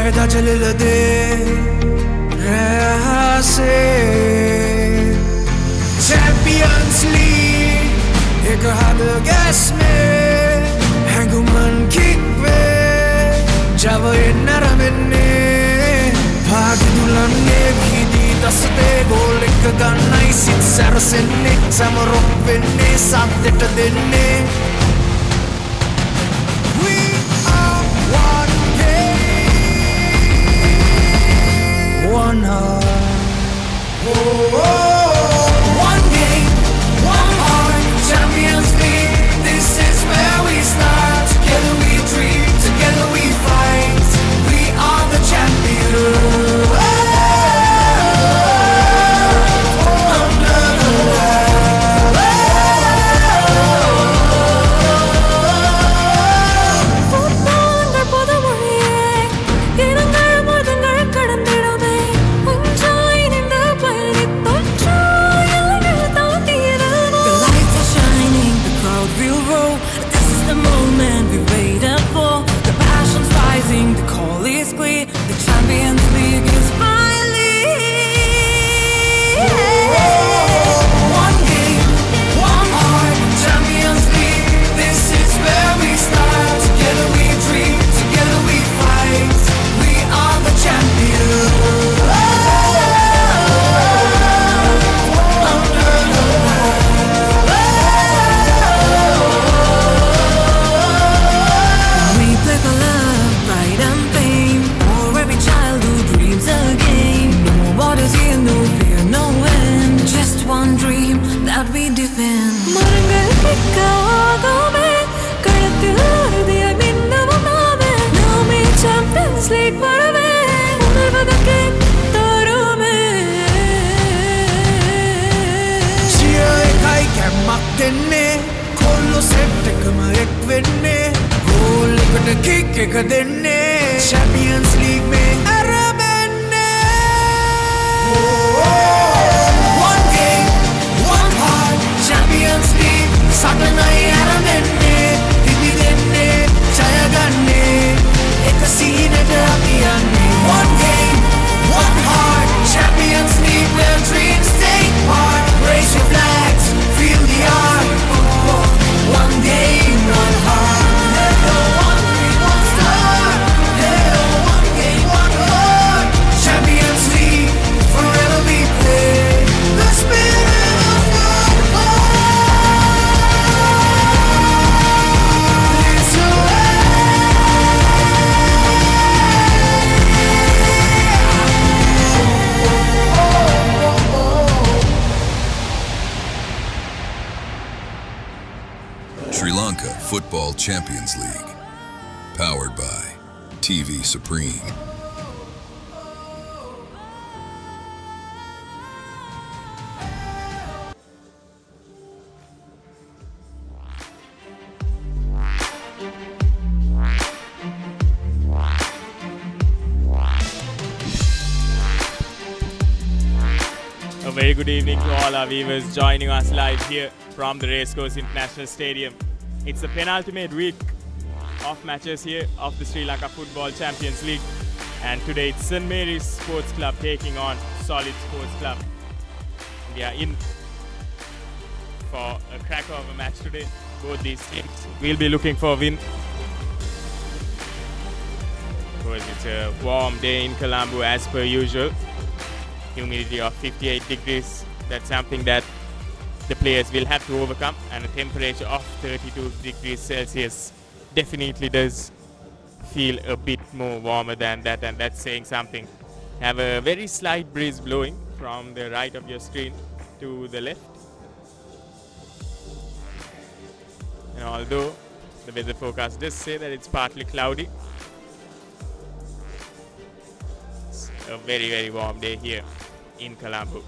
फायदा चले दे से चैंपियंस लीग एक हाथ गैस में हैंगुमन किक पे जब ये नरमने भाग दुलने भी दी दस्ते गोल एक गन्ना इसी सरसने समरों पे ने साथ देने one heart. One game, one heart. Champions League. This is where we start. Together we dream, together we fight. We are the champions. Under the the call is clear. The Champions League is finally one game, one heart. Champions League. This is where we start. Together we dream, together we fight. We are the champions. One dream that we defend. மரங்கள் கிக்க ஆகாமே களத்தில் அறுதியாய் மின்னவும் நாமே நாமே champions league வரவே உணர்வதற்கு தருமே Chia ekai kemmak denne kollo set ekama ek wenne goal ekata kick එක denne Champions League me arabenne Champions League සටනයි ආරම්භෙන්නේ දිවිදෙන්නේ ජය ගන්නේ එක සීනට අපි යන්නේ One game, one heart Champions League where dreams take part Raise your flags, feel the art One game, one heart One dream, one star One game, one heart Champions League, forever we play The spirit Sri Lanka Football Champions League. Powered by TV Supreme. A very good evening to all our viewers joining us live here from the Racecourse International Stadium. It's the penultimate week of matches here of the Sri Lanka Football Champions League. And today it's St. Mary's Sports Club taking on Solid Sports Club. We are in for a cracker of a match today. Both these teams will be looking for a win. Because it's a warm day in Colombo as per usual. Humidity of 58 degrees. That's something that the players will have to overcome, and a temperature of 32 degrees Celsius definitely does feel a bit more warmer than that, and that's saying something. Have a very slight breeze blowing from the right of your screen to the left. And although the weather forecast does say that it's partly cloudy, it's a very, very warm day here in Colombo.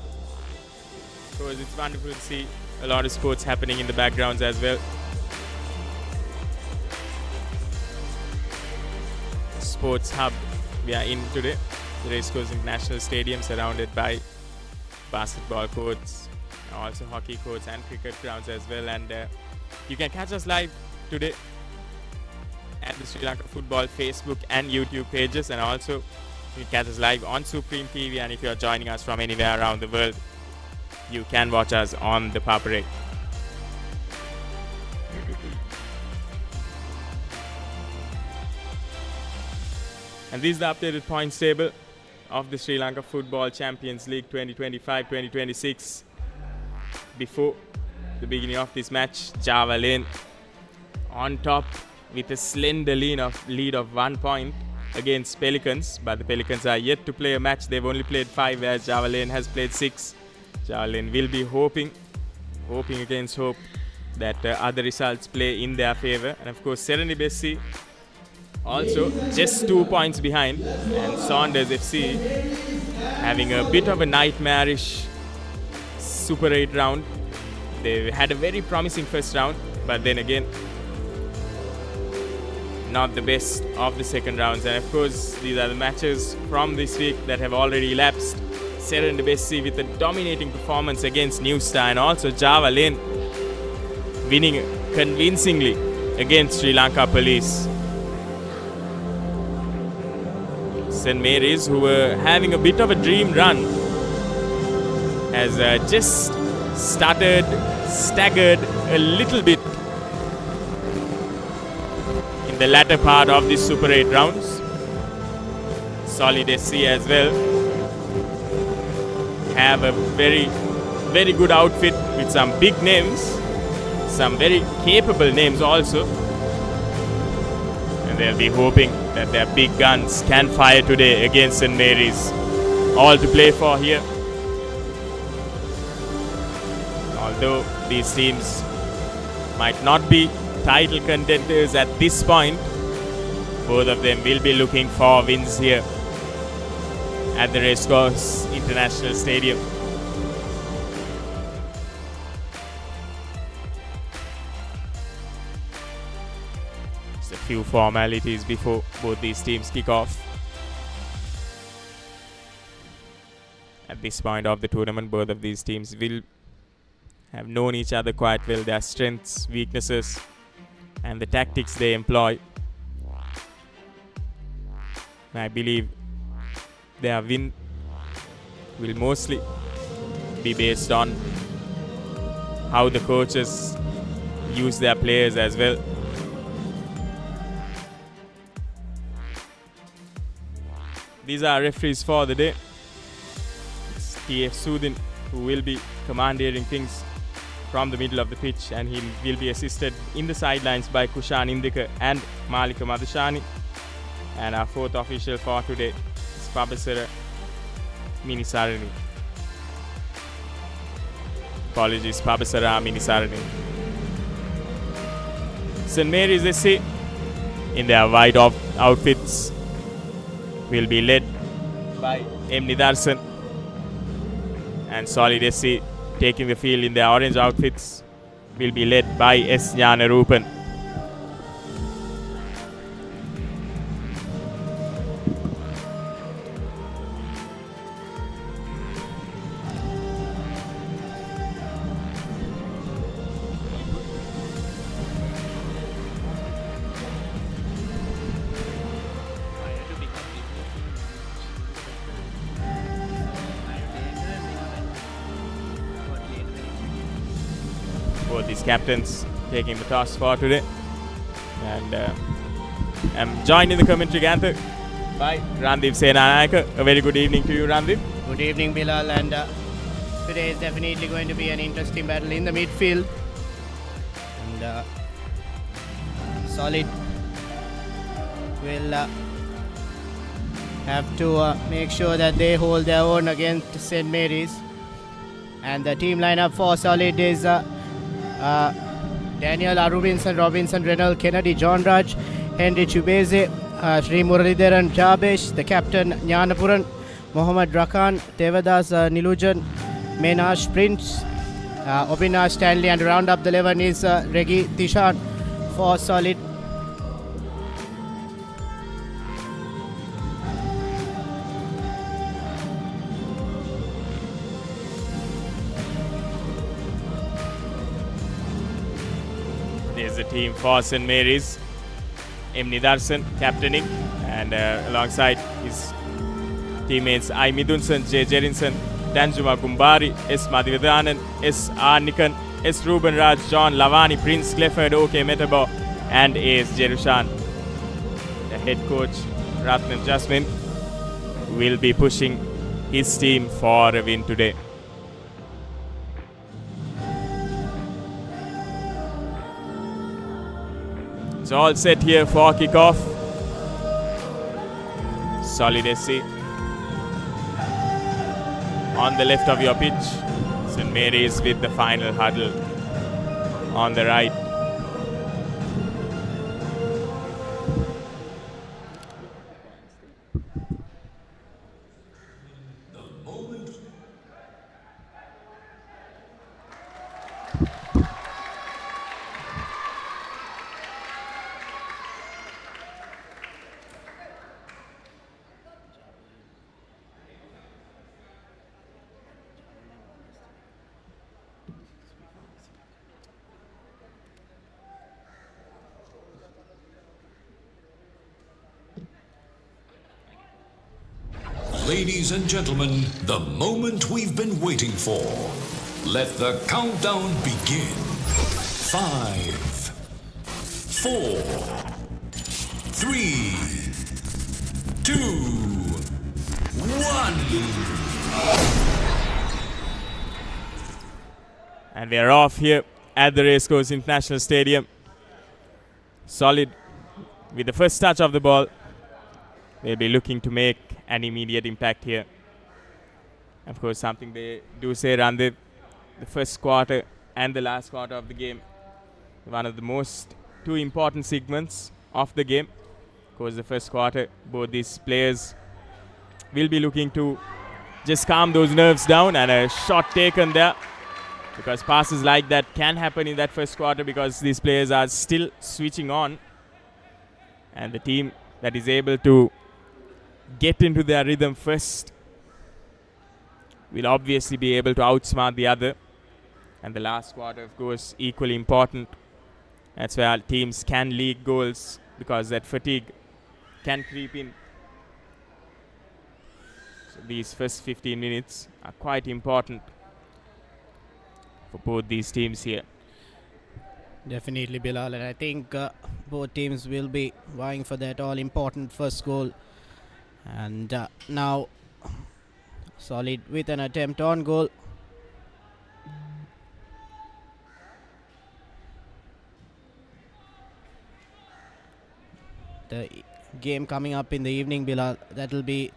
Of course, it's wonderful to see a lot of sports happening in the backgrounds as well. Sports hub we are in today, the Racecourse International Stadium, surrounded by basketball courts, also hockey courts and cricket grounds as well. And you can catch us live today at the Sri Lanka Football Facebook and YouTube pages, and also you can catch us live on Supreme TV. And if you are joining us from anywhere around the world, you can watch us on the Power Parade. And this is the updated points table of the Sri Lanka Football Champions League 2025-2026. Before the beginning of this match, Java Lane on top with a slender lead of 1 point against Pelicans, but the Pelicans are yet to play a match. They've only played 5, whereas Java Lane has played 6. Java Lane will be hoping against hope that other results play in their favor. And of course, Serendipity also just 2 points behind, and Saunders FC having a bit of a nightmarish Super 8 round. They had a very promising first round, but then again, not the best of the second rounds. And of course, these are the matches from this week that have already elapsed. Serendipity with a dominating performance against New Star, and also Java Lane winning convincingly against Sri Lanka Police. St. Mary's, who were having a bit of a dream run, has just staggered a little bit in the latter part of this Super 8 rounds. Solid SC as well have a very, very good outfit with some big names, some very capable names also, and they'll be hoping that their big guns can fire today against St. Mary's. All to play for here. Although these teams might not be title contenders at this point, both of them will be looking for wins here at the Racecourse International Stadium. Just a few formalities before both these teams kick off. At this point of the tournament, both of these teams will have known each other quite well, their strengths, weaknesses, and the tactics they employ. And I believe their win will mostly be based on how the coaches use their players as well. These are referees for the day. It's TF Sudin who will be commandeering things from the middle of the pitch, and he will be assisted in the sidelines by Kushan Indika and Malika Madhusani. And our fourth official for today is Pabasara Minisarani. Apologies, Pabasara Minisarani. St. Mary's SC in their white outfits will be led by M. Nidarsan, and Solid SC taking the field in their orange outfits will be led by S. Jnanarupan. Both these captains taking the toss for today, and I'm joined in the commentary Gantha by Randeep Senanayaka. A very good evening to you, Randeep. Good evening, Bilal, and today is definitely going to be an interesting battle in the midfield, and Solid will have to make sure that they hold their own against St. Mary's. And the team lineup for Solid is Daniel Robinson, Renal Kennedy, John Raj, Henry Chubeze, Sri Muralidharan Jabesh, the captain Jnanapuran, Mohammad Rakan, Devadas Nilujan, Menash Prince, Obinash Stanley, and round up the 11 is Regi Tishan for Solid. There's the team for St. Mary's. M. Nidarsan captaining, and alongside his teammates I. Midunsan, J. Jerinson, Danjuma Kumbari, S. Madhivadanand, S. R. Nikan, S. Ruben Raj, John Lavani, Prince Clifford, OK. Metabo, and A.S. Jerushan. The head coach, Ratnan Jasmine, will be pushing his team for a win today. It's all set here for kickoff. Solid SC. On the left of your pitch, St. Mary's with the final huddle on the right. Ladies and gentlemen, the moment we've been waiting for. Let the countdown begin. 5, 4, 3, 2, 1. And we are off here at the Racecourse International Stadium. Solid with the first touch of the ball. They'll be looking to make an immediate impact here. Of course, something they do say, Randeep, the first quarter and the last quarter of the game, one of the most two important segments of the game. Of course, the first quarter, both these players will be looking to just calm those nerves down, and a shot taken there, because passes like that can happen in that first quarter because these players are still switching on, and the team that is able to get into their rhythm first will obviously be able to outsmart the other. And the last quarter, of course, equally important. That's where teams can leak goals, because that fatigue can creep in. So these first 15 minutes are quite important for both these teams here. Definitely, Bilal, and I think both teams will be vying for that all-important first goal. And now Solid with an attempt on goal. The game coming up in the evening, Bilal, that will be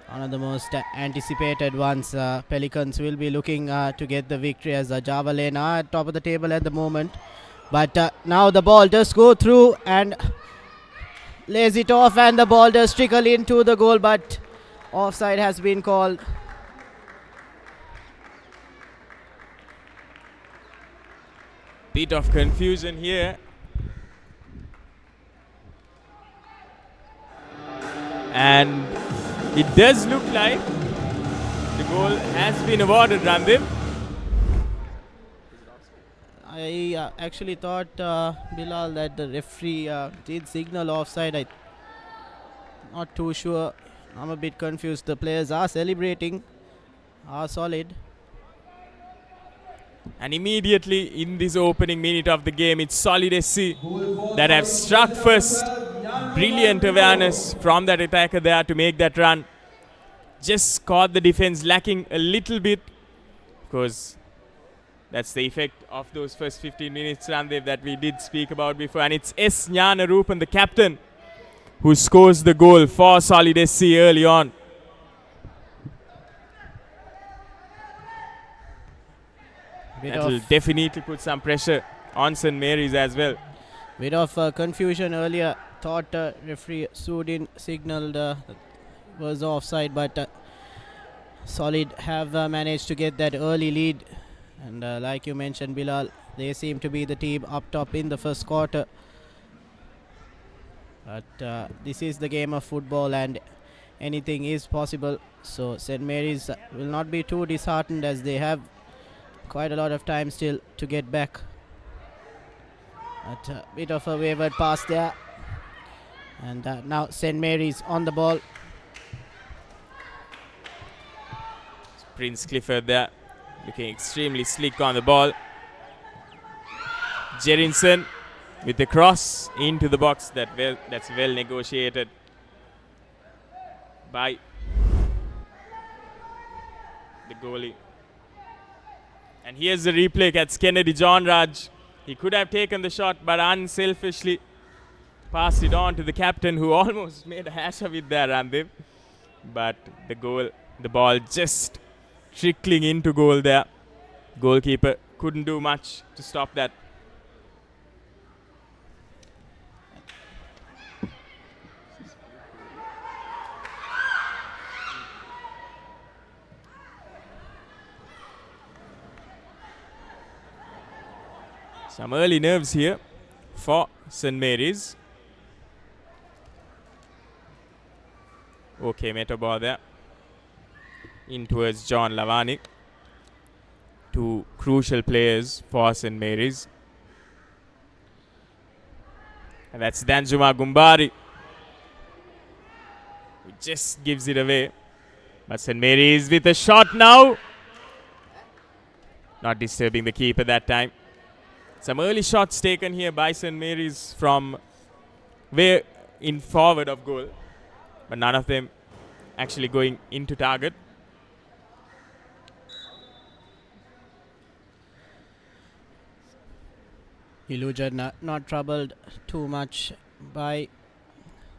one of the most anticipated ones. Pelicans will be looking to get the victory, as Java Lane are at top of the table at the moment. But now the ball does go through and lays it off, and the ball does trickle into the goal, but offside has been called. Bit of confusion here. And it does look like the goal has been awarded, Randeep. I actually thought, Bilal, that the referee did signal offside. I'm not too sure. I'm a bit confused. The players are celebrating, are Solid. And immediately in this opening minute of the game, it's Solid SC that have struck first. Brilliant awareness from that attacker there to make that run. Just caught the defense lacking a little bit, because that's the effect of those first 15 minutes, Randeep, that we did speak about before. And it's S. Jnanarupan, the captain, who scores the goal for Solid SC early on. That will definitely put some pressure on St. Mary's as well. Bit of confusion earlier. Thought referee Sudin signaled was offside, but Solid have managed to get that early lead. And like you mentioned, Bilal, they seem to be the team up top in the first quarter. But this is the game of football, and anything is possible. So St. Mary's will not be too disheartened, as they have quite a lot of time still to get back. But a bit of a wayward pass there. And now St. Mary's on the ball. Prince Clifford there, looking extremely slick on the ball. Jerinson with the cross into the box. That's well negotiated by the goalie. And here's the replay. That's Kennedy John Raj. He could have taken the shot, but unselfishly passed it on to the captain, who almost made a hash of it there, Randeep. But the ball just trickling into goal there. Goalkeeper couldn't do much to stop that. Some early nerves here for St. Mary's. Okay, meta ball there. In towards John Lavani. Two crucial players for St. Mary's. And that's Danjuma Gumbari, who just gives it away. But St. Mary's with a shot now. Not disturbing the keeper that time. Some early shots taken here by St. Mary's from way in forward of goal, but none of them actually going into target. Illusion not troubled too much by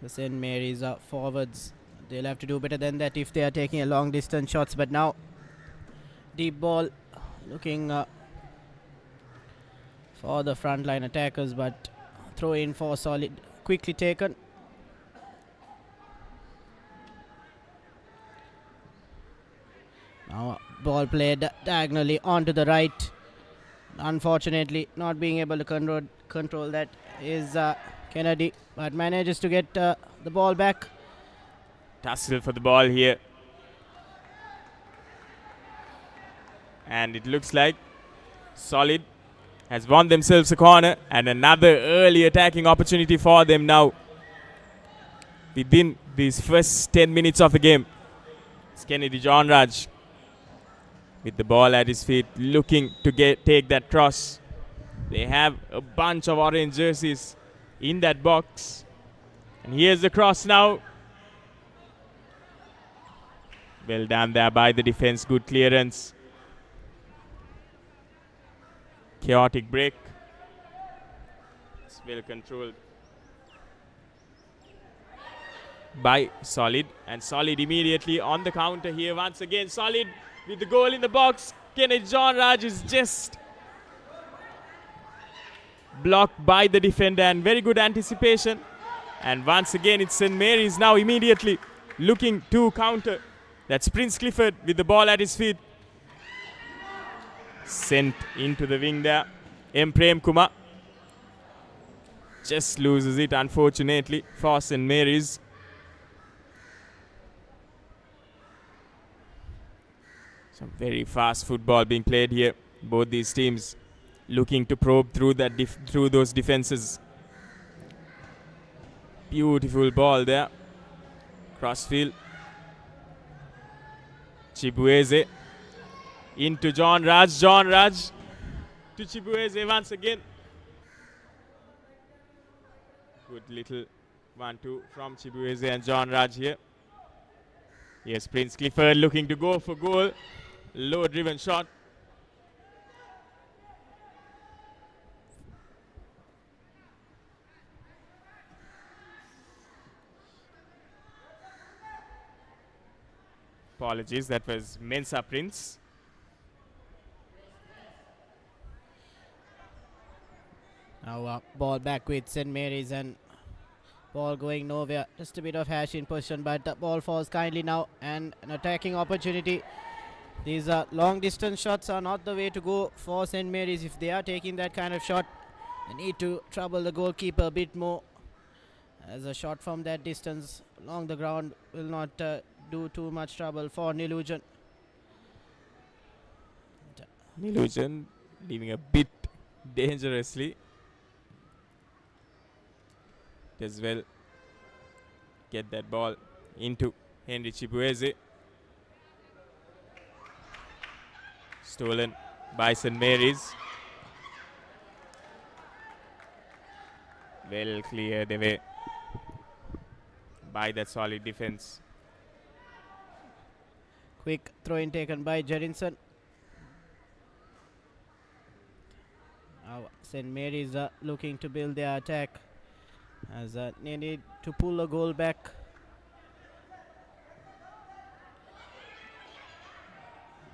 the St. Mary's forwards. They'll have to do better than that if they are taking a long distance shots. But now deep ball looking for the frontline attackers, but throw in for Solid, quickly taken. Now ball played diagonally onto the right. Unfortunately, not being able to control that is Kennedy, but manages to get the ball back. Tussle for the ball here. And it looks like Solid has won themselves a corner, and another early attacking opportunity for them now within these first 10 minutes of the game. It's Kennedy John Raj with the ball at his feet, looking to take that cross. They have a bunch of orange jerseys in that box. And here's the cross now. Well done there by the defense, good clearance. Chaotic break. It's well controlled by Solid, and Solid immediately on the counter here once again. Solid with the goal in the box. Kennedy John Raj is just blocked by the defender, and very good anticipation. And once again it's St. Mary's now immediately looking to counter. That's Prince Clifford with the ball at his feet. Sent into the wing there. M. Prem Kumar just loses it, unfortunately, for St. Mary's. Some very fast football being played here. Both these teams looking to probe through through those defenses. Beautiful ball there. Crossfield. Chibueze into John Raj. John Raj to Chibueze once again. Good little 1-2 from Chibueze and John Raj here. Yes, Prince Clifford looking to go for goal. Low driven shot. Apologies, that was Mensa Prince. Now ball back with St. Mary's, and ball going nowhere. Just a bit of hash in position, but the ball falls kindly now, and an attacking opportunity. These long distance shots are not the way to go for St. Mary's. If they are taking that kind of shot, they need to trouble the goalkeeper a bit more, as a shot from that distance along the ground will not do too much trouble for Nilujan. Nilujan leaving a bit dangerously as well. get that ball into Henry Chibueze. Stolen by St. Mary's. Well cleared away by that solid defense. Quick throw-in taken by Jerinson. Now St. Mary's looking to build their attack as they need to pull a goal back.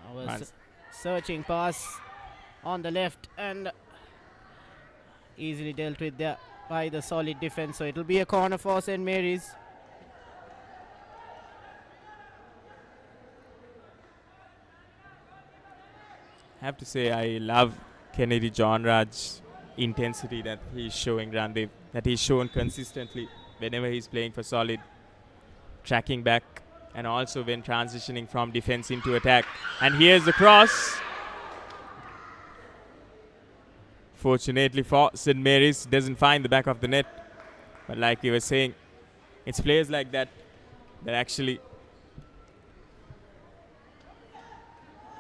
Our searching pass on the left and easily dealt with there by the solid defense. So it will be a corner for St. Mary's. I have to say I love Kennedy John Raj's intensity that he's showing, Randeep, that he's shown consistently whenever he's playing for Solid, tracking back and also when transitioning from defense into attack. And here's the cross. Fortunately for St. Mary's, doesn't find the back of the net. But like we were saying, it's players like that that actually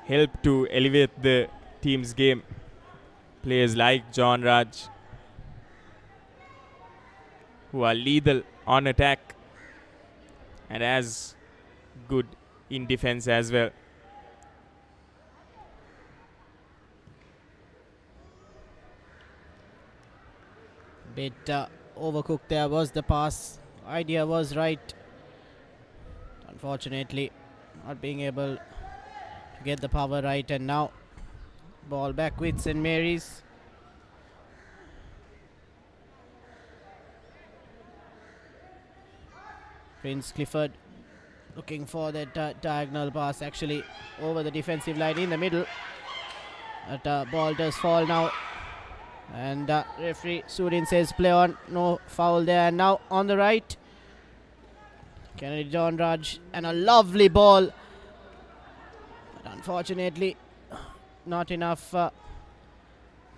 help to elevate the team's game. Players like John Raj, who are lethal on attack and as good in defense as well. Bit overcooked there was the pass. Idea was right. Unfortunately, not being able to get the power right, and now ball back with St. Mary's. Prince Clifford looking for that diagonal pass actually over the defensive line in the middle. That ball does fall now. And referee Sudin says play on, no foul there. And now on the right, Kennedy John Raj, and a lovely ball. But unfortunately, not enough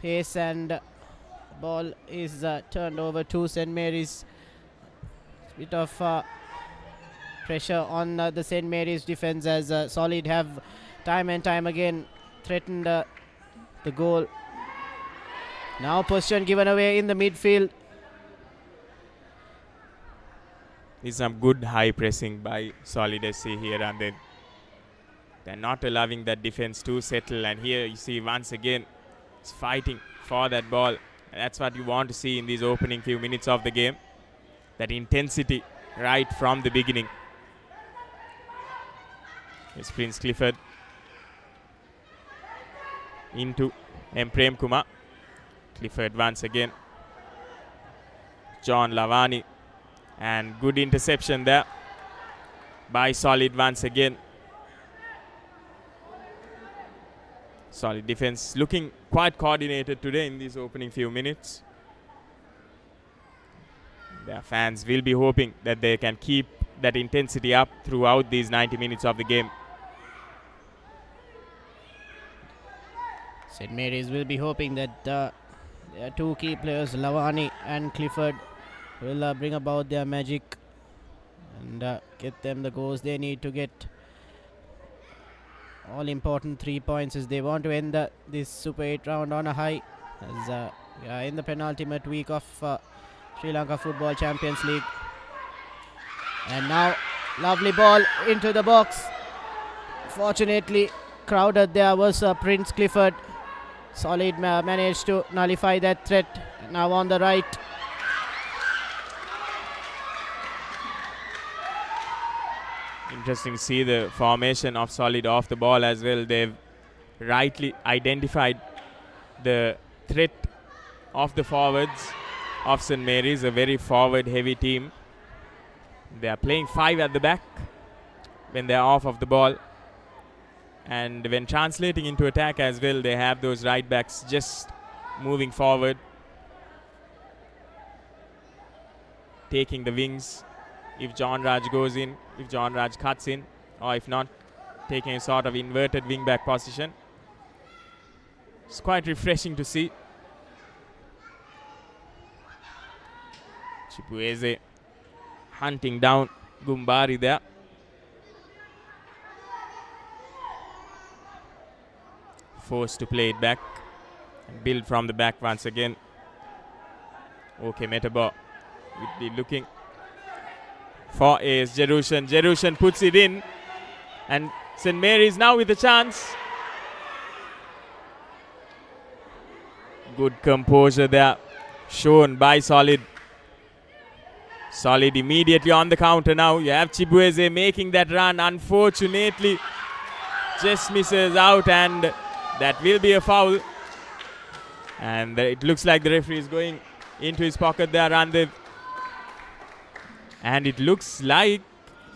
pace, and ball is turned over to St. Mary's. Bit of pressure on the St. Mary's defense as Solid have time and time again threatened the goal. Now possession given away in the midfield. Is some good high pressing by Solid SC here, and then they're not allowing that defense to settle. And here you see once again it's fighting for that ball. And that's what you want to see in these opening few minutes of the game. That intensity right from the beginning. It's Prince Clifford into M. Prem Kumar. Clifford once again. John Lavani, and good interception there by Solid once again. Solid defense looking quite coordinated today in these opening few minutes. Their fans will be hoping that they can keep that intensity up throughout these 90 minutes of the game. St. Mary's will be hoping that their two key players, Lavani and Clifford, will bring about their magic and get them the goals they need to get all important 3 points as they want to end this Super 8 round on a high, as we are in the penultimate week of Sri Lanka Football Champions League. And now lovely ball into the box. Fortunately crowded there was Prince Clifford. Solid managed to nullify that threat. Now on the right. Interesting to see the formation of Solid off the ball as well. They've rightly identified the threat of the forwards of St. Mary's, a very forward heavy team. They are playing 5 at the back when they are off of the ball. And when translating into attack as well, they have those right backs just moving forward, taking the wings if John Raj goes in, if John Raj cuts in, or if not, taking a sort of inverted wing back position. It's quite refreshing to see. Chibueze hunting down Gumbari there. Forced to play it back and build from the back once again. Okay, Metabo would be looking for Ace. Jerushan puts it in, and St. Mary's now with a chance. Good composure there shown by Solid. Solid immediately on the counter now. You have Chibueze making that run. Unfortunately, just misses out, and that will be a foul. And it looks like the referee is going into his pocket there, Randev. And it looks like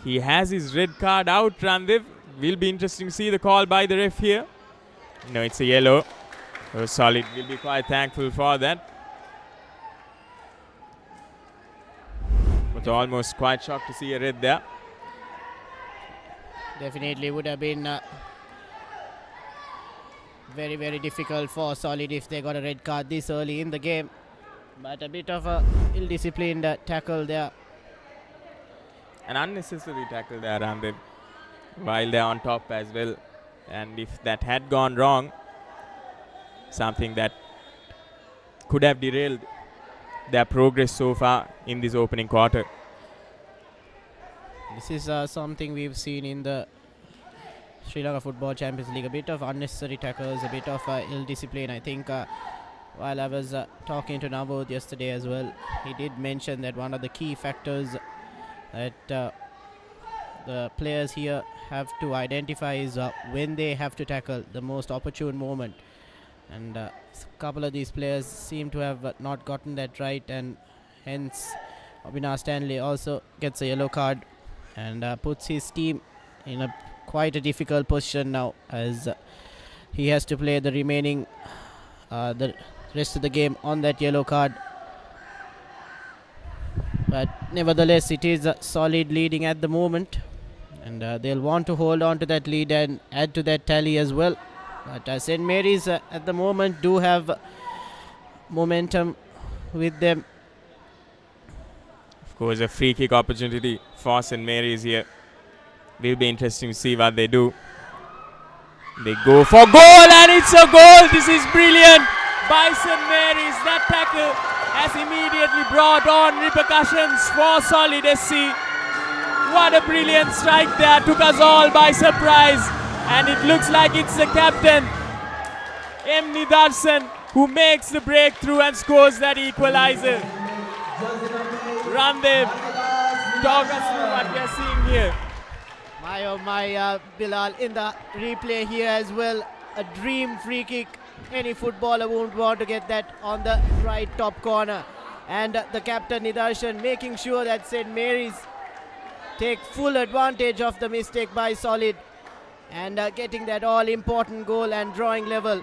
he has his red card out, Randev. Will be interesting to see the call by the ref here. No, it's a yellow. So Solid will be quite thankful for that. But almost quite shocked to see a red there. Definitely would have been very, very difficult for Solid if they got a red card this early in the game. But a bit of a ill-disciplined tackle there. An unnecessary tackle there, Randev, while they're on top as well. And if that had gone wrong, something that could have derailed their progress so far in this opening quarter. This is something we've seen in the Sri Lanka Football Champions League. A bit of unnecessary tackles, a bit of ill discipline. I think while I was talking to Navod yesterday as well, he did mention that one of the key factors that the players here have to identify is when they have to tackle, the most opportune moment. And a couple of these players seem to have not gotten that right, and hence Abhinav Stanley also gets a yellow card and puts his team in quite a difficult position now, as he has to play the remaining the rest of the game on that yellow card. But nevertheless, it is Solid leading at the moment, and they'll want to hold on to that lead and add to that tally as well. But St. Mary's at the moment do have momentum with them. Of course, a free kick opportunity for St. Mary's here. Will be interesting to see what they do. They go for goal, and it's a goal. This is brilliant by St. Mary's. That tackle has immediately brought on repercussions for Solid SC. What a brilliant strike there. Took us all by surprise. And it looks like it's the captain, M. Nidarsan, who makes the breakthrough and scores that equalizer. Ramdev, talk us through what we are seeing here. My oh my, Bilal, in the replay here as well, a dream free kick. Any footballer won't want to get that on the right top corner. And the captain Nidarshan making sure that St. Mary's take full advantage of the mistake by Solid, and getting that all-important goal and drawing level.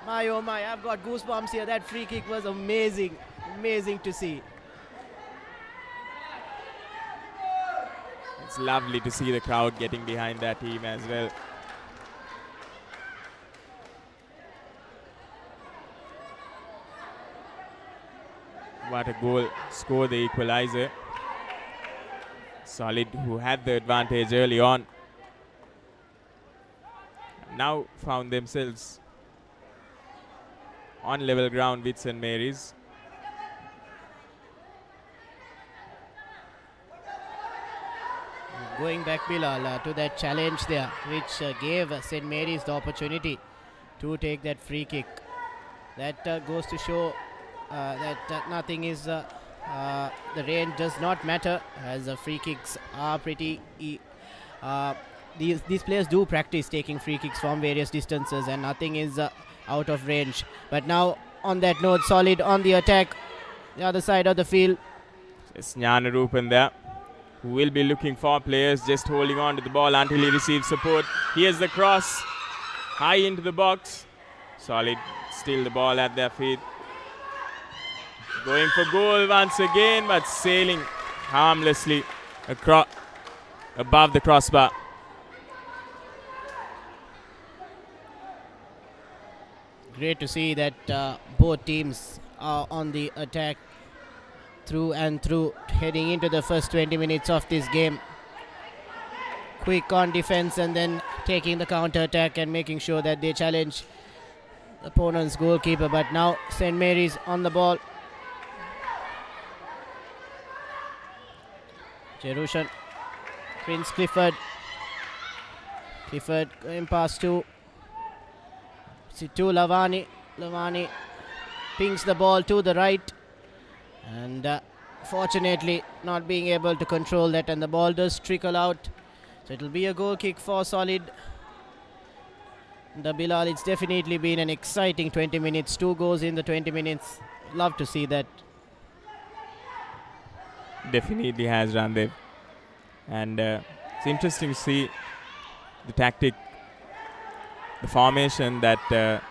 My oh my, I've got goosebumps here. That free kick was amazing, amazing to see. It's lovely to see the crowd getting behind that team as well. What a goal, score the equalizer. Solid, who had the advantage early on, now found themselves on level ground with St. Mary's. Going back, Bilal, to that challenge there, which gave St. Mary's the opportunity to take that free kick. That goes to show that nothing is, the range does not matter, as free kicks are pretty... These players do practice taking free kicks from various distances, and nothing is out of range. But now, on that note, Solid on the attack, the other side of the field. It's Jnanarupan there, who will be looking for players, just holding on to the ball until he receives support. Here's the cross, high into the box. Solid still the ball at their feet. Going for goal once again, but sailing harmlessly across above the crossbar. Great to see that both teams are on the attack through and through, heading into the first 20 minutes of this game. Quick on defense and then taking the counter attack and making sure that they challenge the opponent's goalkeeper. But now St. Mary's on the ball. Jerushan, Prince Clifford. Clifford going past to Lavani. Lavani pings the ball to the right. And fortunately not being able to control that, and the ball does trickle out. So it'll be a goal kick for Solid. The Bilal, it's definitely been an exciting 20 minutes. 2 goals in the 20 minutes. Love to see that. Definitely has, Randev. And it's interesting to see the tactic, the formation that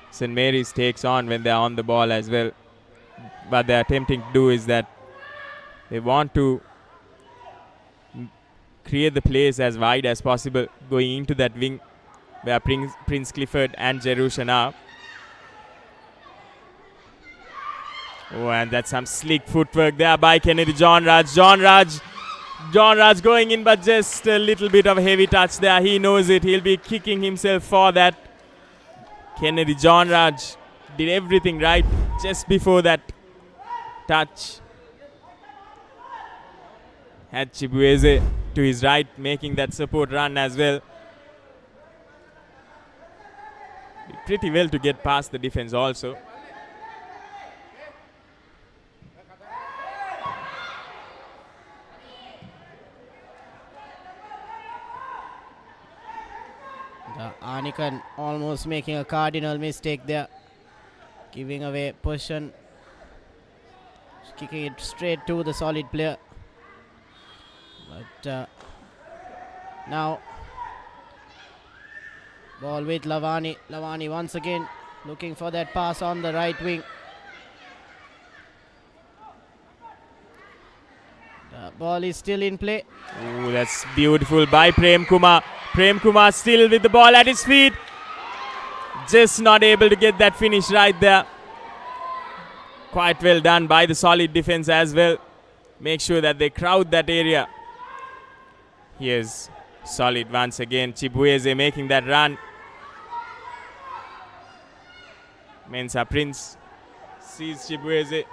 St. Mary's takes on when they're on the ball as well. What they're attempting to do is that they want to create the place as wide as possible, going into that wing where Prince Clifford and Jerushan are. Oh, and that's some slick footwork there by Kennedy John Raj. John Raj going in, but just a little bit of a heavy touch there. He knows it. He'll be kicking himself for that. Kennedy John Raj did everything right just before that touch. Had Chibueze to his right, making that support run as well. Did pretty well to get past the defense also. Anikan almost making a cardinal mistake there, giving away possession, kicking it straight to the Solid player. But now ball with Lavani. Lavani once again looking for that pass on the right wing. The ball is still in play. Ooh, that's beautiful by Prem Kumar. Prem Kumar still with the ball at his feet. Just not able to get that finish right there. Quite well done by the Solid defense as well. Make sure that they crowd that area. Here's Solid once again. Chibueze making that run. Mensa Prince sees Chibueze.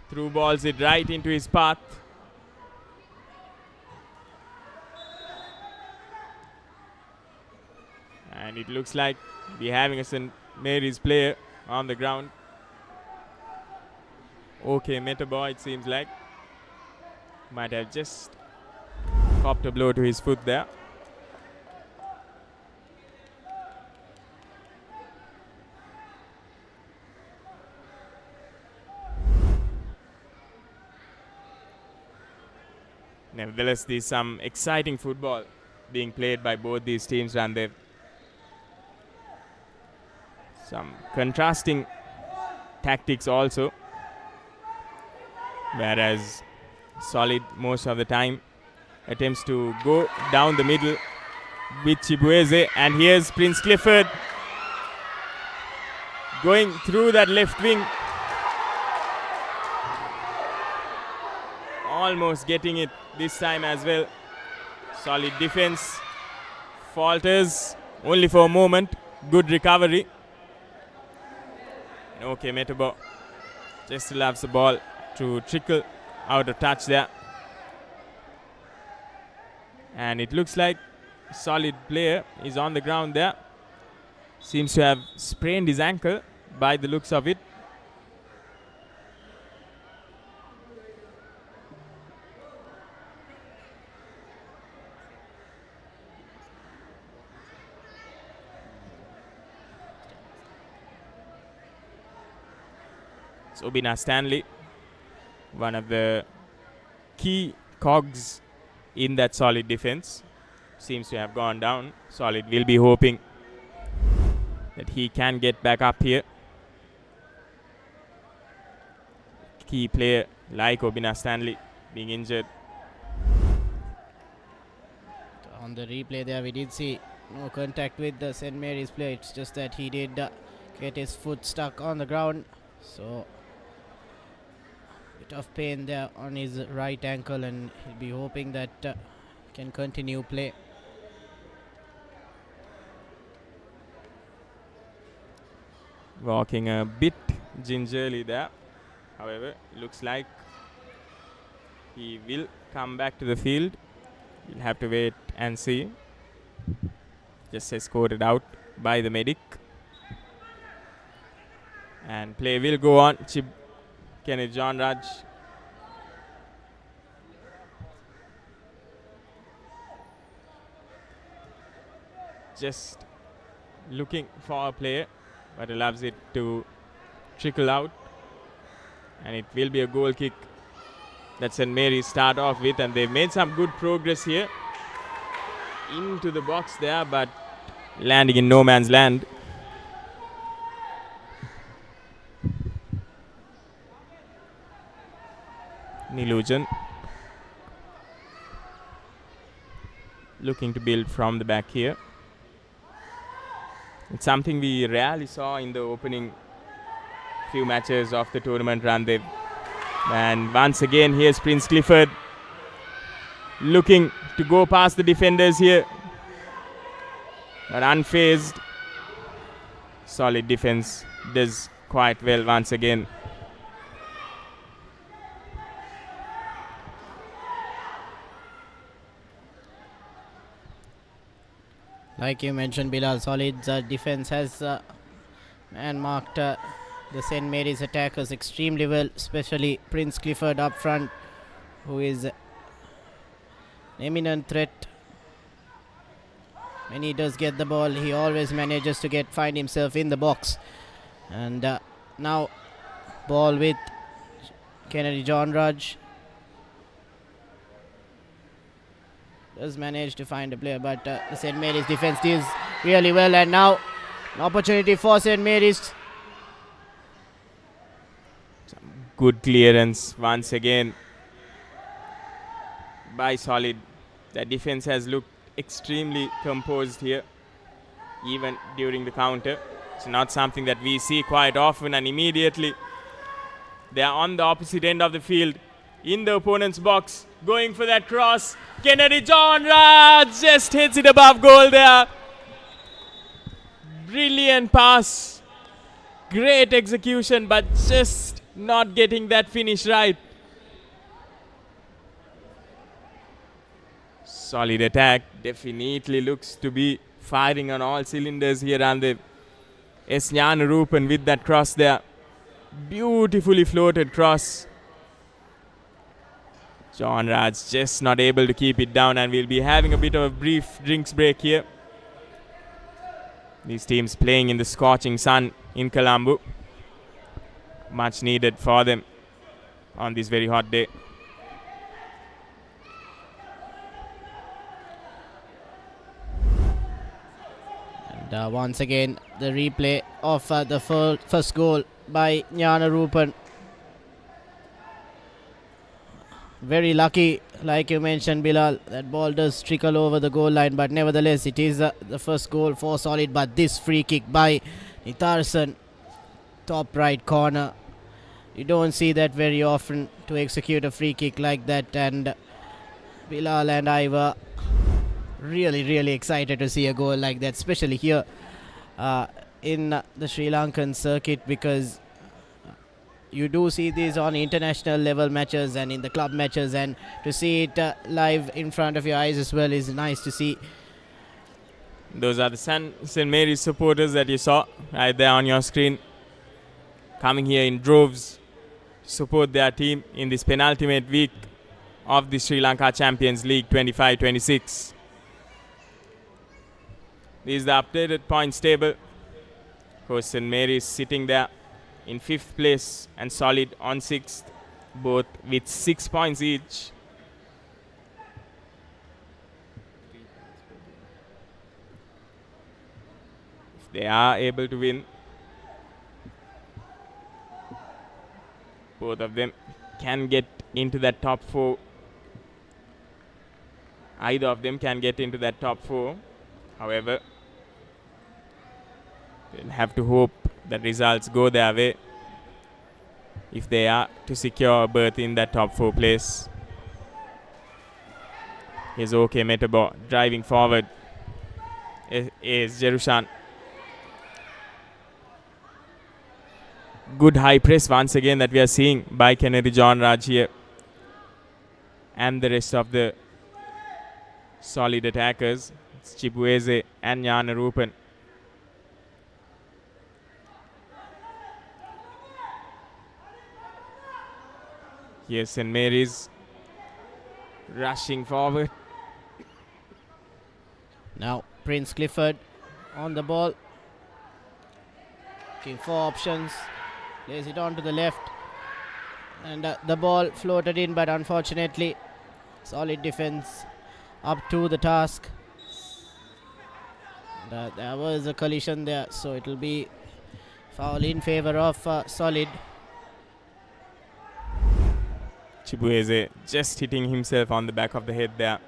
Through balls it right into his path. And it looks like we're having a St. Mary's player on the ground. Okay, Metabo, it seems like. Might have just copped a blow to his foot there. Nevertheless, there's some exciting football being played by both these teams, and they've some contrasting tactics also. Whereas Solid most of the time attempts to go down the middle with Chibueze, and here's Prince Clifford going through that left wing, almost getting it this time as well. Solid defense falters only for a moment. Good recovery. Okay, Metabo just allows the ball to trickle out of touch there. And it looks like Solid player is on the ground there. Seems to have sprained his ankle by the looks of it. So Obina Stanley, one of the key cogs in that Solid defense, seems to have gone down. Solid will be hoping that he can get back up here. Key player like Obina Stanley being injured. On the replay there, we did see no contact with the St. Mary's player. It's just that he did get his foot stuck on the ground. So bit of pain there on his right ankle, and he'll be hoping that can continue play. Walking a bit gingerly there. However, looks like he will come back to the field. We'll have to wait and see. Just escorted out by the medic. And play will go on. Kenneth John Raj. Just looking for a player, but allows it to trickle out. And it will be a goal kick that St. Mary's start off with, and they've made some good progress here into the box there, but landing in no man's land. Nilujan looking to build from the back here. It's something we rarely saw in the opening few matches of the tournament run. And once again, here's Prince Clifford looking to go past the defenders here, but unfazed. Solid defense, does quite well once again. Like you mentioned, Bilal, solid defense has man-marked the St. Mary's attackers extremely well, especially Prince Clifford up front, who is an eminent threat. When he does get the ball, he always manages to find himself in the box. And now ball with Kennedy John Raj. Does manage to find a player, but the St. Mary's defense deals really well, and now an opportunity for St. Mary's. Some good clearance once again by Solid. The defense has looked extremely composed here, even during the counter. It's not something that we see quite often, and immediately they are on the opposite end of the field in the opponent's box, going for that cross. Kennedy John Raj just hits it above goal there. Brilliant pass. Great execution, but just not getting that finish right. Solid attack. Definitely looks to be firing on all cylinders here, and the S. Janarupan with that cross there. Beautifully floated cross. John Raj just not able to keep it down, and we'll be having a bit of a brief drinks break here. These teams playing in the scorching sun in Colombo. Much needed for them on this very hot day. And once again, the replay of the first goal by Janarupan. Very lucky, like you mentioned, Bilal. That ball does trickle over the goal line, but nevertheless, it is the first goal for Solid. But this free kick by Nitharsan, top right corner. You don't see that very often, to execute a free kick like that. And Bilal and I were really excited to see a goal like that, especially here in the Sri Lankan circuit, because you do see these on international level matches and in the club matches, and to see it live in front of your eyes as well is nice to see. Those are the St. Mary's supporters that you saw right there on your screen, coming here in droves to support their team in this penultimate week of the Sri Lanka Champions League 25-26. This is the updated points table. Of course, St. Mary's sitting there in 5th place and Solid on 6th, both with 6 points each. If they are able to win, both of them can get into that top 4. Either of them can get into that top 4. However, they'll have to hope that results go their way. if they are to secure a berth in that top 4 place. Here's OK Metabo driving forward. Is Jerushan. Good high press once again that we are seeing by Kennedy John Raj here. And the rest of the solid attackers. It's Chibueze and Gnanarupan. Here's St. Mary's rushing forward. Now Prince Clifford on the ball. Looking for options. Plays it on to the left. And the ball floated in, but unfortunately solid defense up to the task. And, there was a collision there, so it will be foul in favor of Solid. Chibueze just hitting himself on the back of the head there.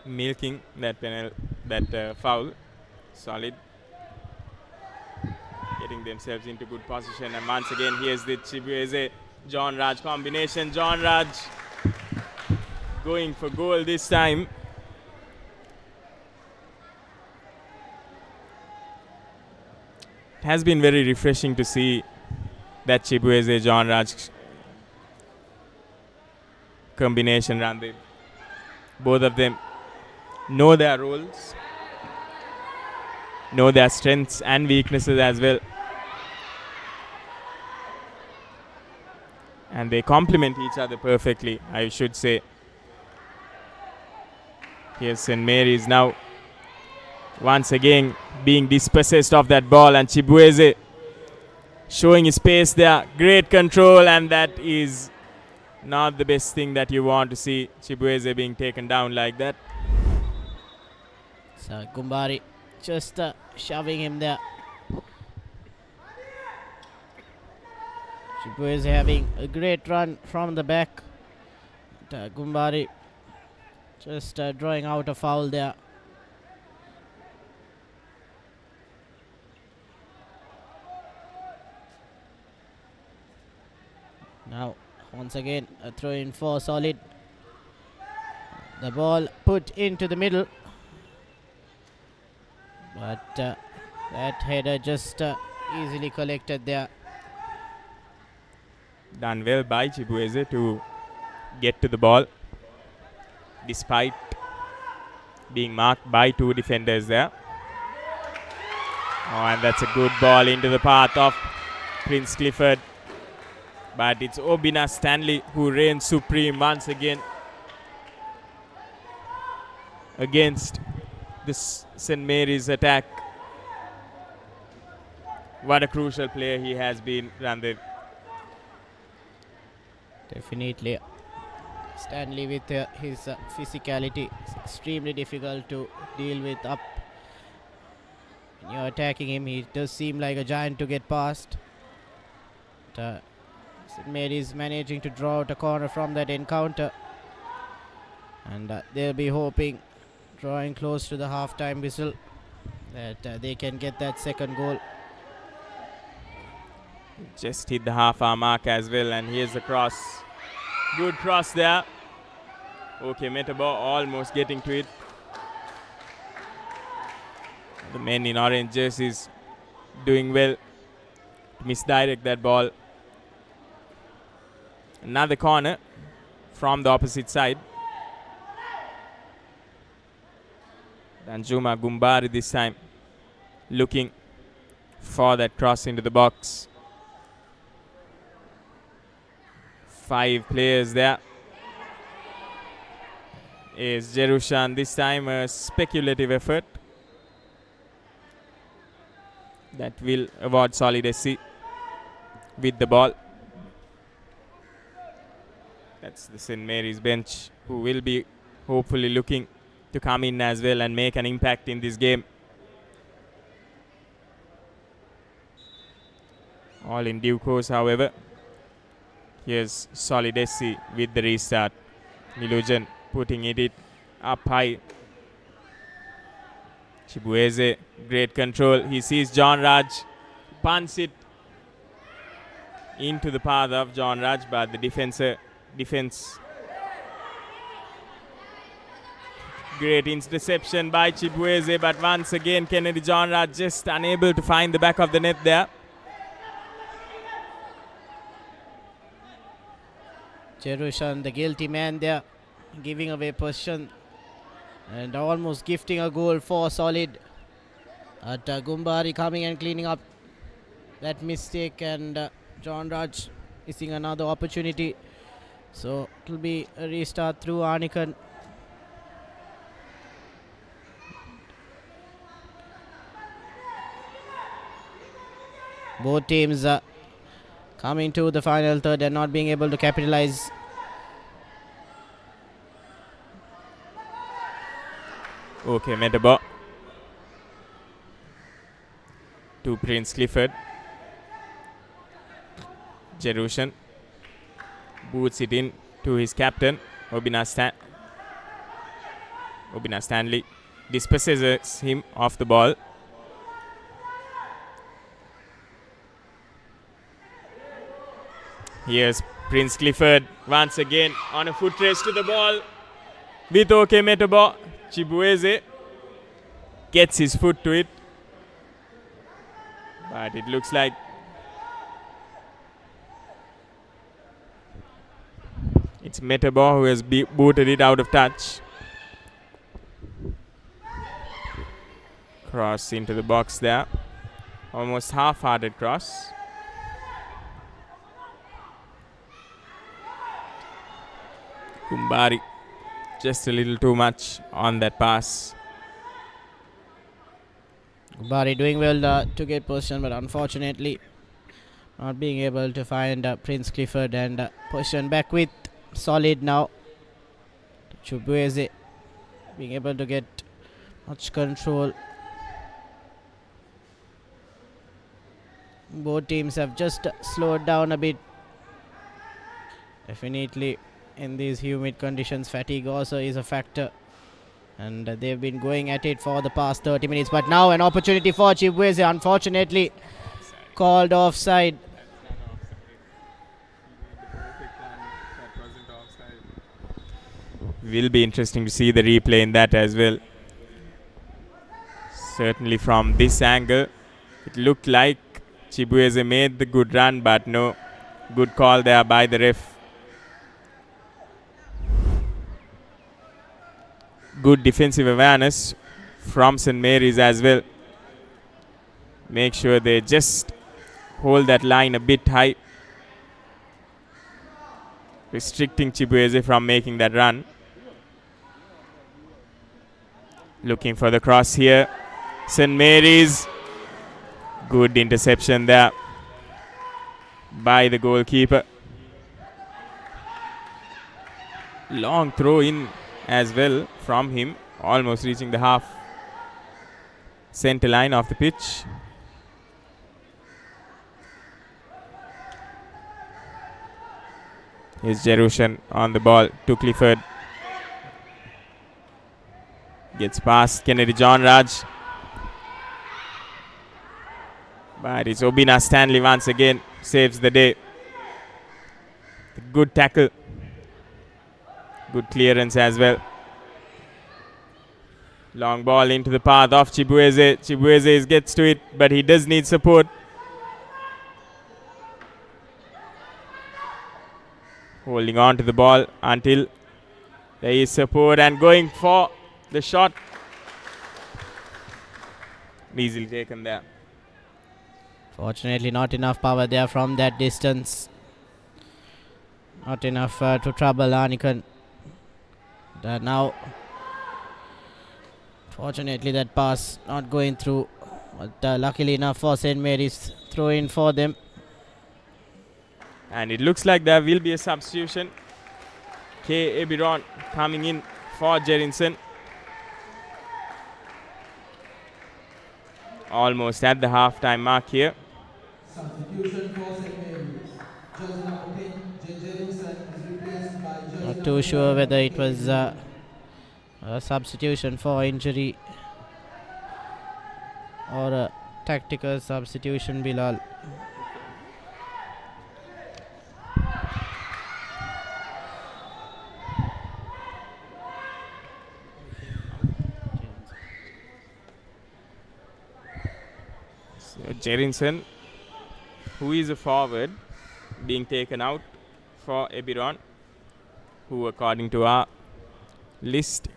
Milking that foul. Solid getting themselves into good position, and once again here's the Chibueze John Raj combination. John Raj going for goal this time. It has been very refreshing to see that Chibueze John Raj combination run. Both of them know their roles, know their strengths and weaknesses as well, and they complement each other perfectly, I should say. Here's St. Mary's now once again being dispossessed of that ball, and Chibueze showing his pace there. Great control, and that is not the best thing that you want to see, Chibueze being taken down like that. So Gumbari just shoving him there. Chibueze having a great run from the back. But, Gumbari just drawing out a foul there. Now once again a throw in for Solid. The ball put into the middle, but that header just easily collected there. Done well by Chibueze to get to the ball despite being marked by 2 defenders there. Oh, and that's a good ball into the path of Prince Clifford. But it's Obina Stanley who reigns supreme once again against this St. Mary's attack. What a crucial player he has been, Randev. Definitely. Stanley with his physicality, it's extremely difficult to deal with up. When you're attacking him, he does seem like a giant to get past. But, St. Mary's managing to draw out a corner from that encounter, and they'll be hoping, drawing close to the half-time whistle, that they can get that second goal. Just hit the half-hour mark as well, and here's the cross. Good cross there. Okay, Metabo almost getting to it. The men in orange jerseys doing well to misdirect that ball. Another corner from the opposite side. Danjuma Gumbari this time looking for that cross into the box. 5 players there. Is Jerushan this time a speculative effort that will award Solid SC with the ball. That's the St. Mary's bench who will be hopefully looking to come in as well and make an impact in this game. All in due course, however. Here's Solid SC with the restart. Nilujan putting it up high. Chibueze, great control. He sees John Raj, punts it into the path of John Raj, but the defense. Great interception by Chibueze, but once again Kennedy John Raj just unable to find the back of the net there. Jerushan, the guilty man there, giving away possession and almost gifting a goal for Solid. At Gumbari coming and cleaning up that mistake, and John Raj missing another opportunity. So it will be a restart through Anikan. Both teams coming to the final third and not being able to capitalize. Okay, Metabo to Prince Clifford. Jerushan boots it in to his captain, Obina Stanley. Dispossesses him off the ball. Here's Prince Clifford once again on a foot race to the ball with OK Metabo. Chibueze gets his foot to it, but it looks like it's Metabo who has booted it out of touch. Cross into the box there. Almost half-hearted cross. Kumbari just a little too much on that pass. Kumbari doing well to get possession, but unfortunately not being able to find Prince Clifford, and possession back with Solid now. Chibueze being able to get much control. Both teams have just slowed down a bit. Definitely in these humid conditions, fatigue also is a factor, and they've been going at it for the past 30 minutes. But now an opportunity for Chibueze, unfortunately called offside. Will be interesting to see the replay in that as well. Certainly from this angle, it looked like Chibueze made the good run, but no good call there by the ref. Good defensive awareness from St. Mary's as well. Make sure they just hold that line a bit high, restricting Chibueze from making that run. Looking for the cross here. St. Mary's. Good interception there by the goalkeeper. Long throw in as well from him, almost reaching the half center line of the pitch. Here's Jerushan on the ball to Clifford. Gets past Kennedy John Raj. But it's Obina Stanley once again saves the day. Good tackle. Good clearance as well. Long ball into the path of Chibueze. Chibueze gets to it, but he does need support. Holding on to the ball until there is support and going for the shot. Easily taken there. Fortunately not enough power there from that distance. Not enough to trouble Anikan. Now, fortunately that pass not going through, but luckily enough for St. Mary's, throw in for them. And it looks like there will be a substitution. K. Ebiron coming in for Jerinson. Almost at the half-time mark here. Substitution for St. Mary's. Jersey number 10, Jerinson is replaced by jersey Not too sure whether it was a substitution for injury. or a tactical substitution, Bilal? So Jerinson, who is a forward, being taken out for Ebiron, who according to our list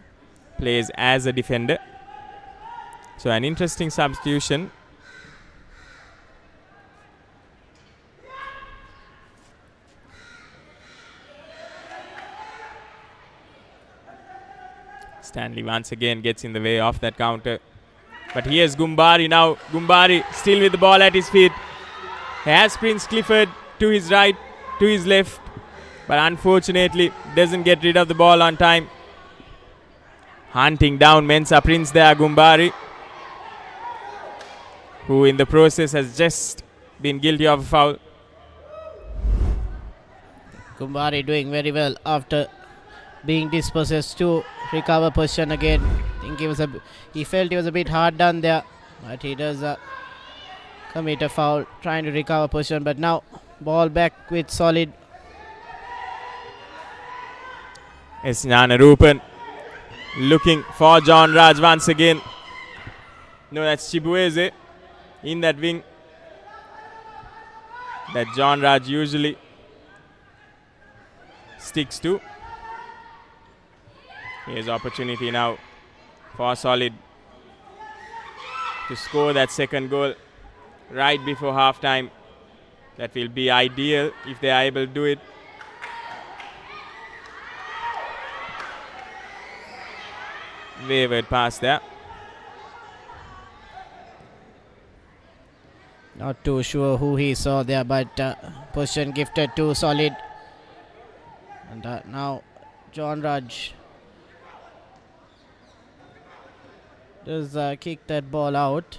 plays as a defender. So an interesting substitution. Stanley once again gets in the way of that counter. But here's Gumbari now. Gumbari still with the ball at his feet. He has Prince Clifford to his right, to his left. But unfortunately doesn't get rid of the ball on time. Hunting down Mensa Prince there, Gumbari, who in the process has just been guilty of a foul. Gumbari doing very well after being dispossessed to recover possession again. I think he felt he was a bit hard done there, but he does commit a foul trying to recover possession. But now ball back with Solid. It's Rupan looking for John Raj once again. No, that's Chibueze in that wing that John Raj usually sticks to. Here's opportunity now for Solid to score that second goal right before halftime. That will be ideal if they are able to do it. Wavered pass there. Not too sure who he saw there, but possession gifted to Solid. And now John Raj does kick that ball out.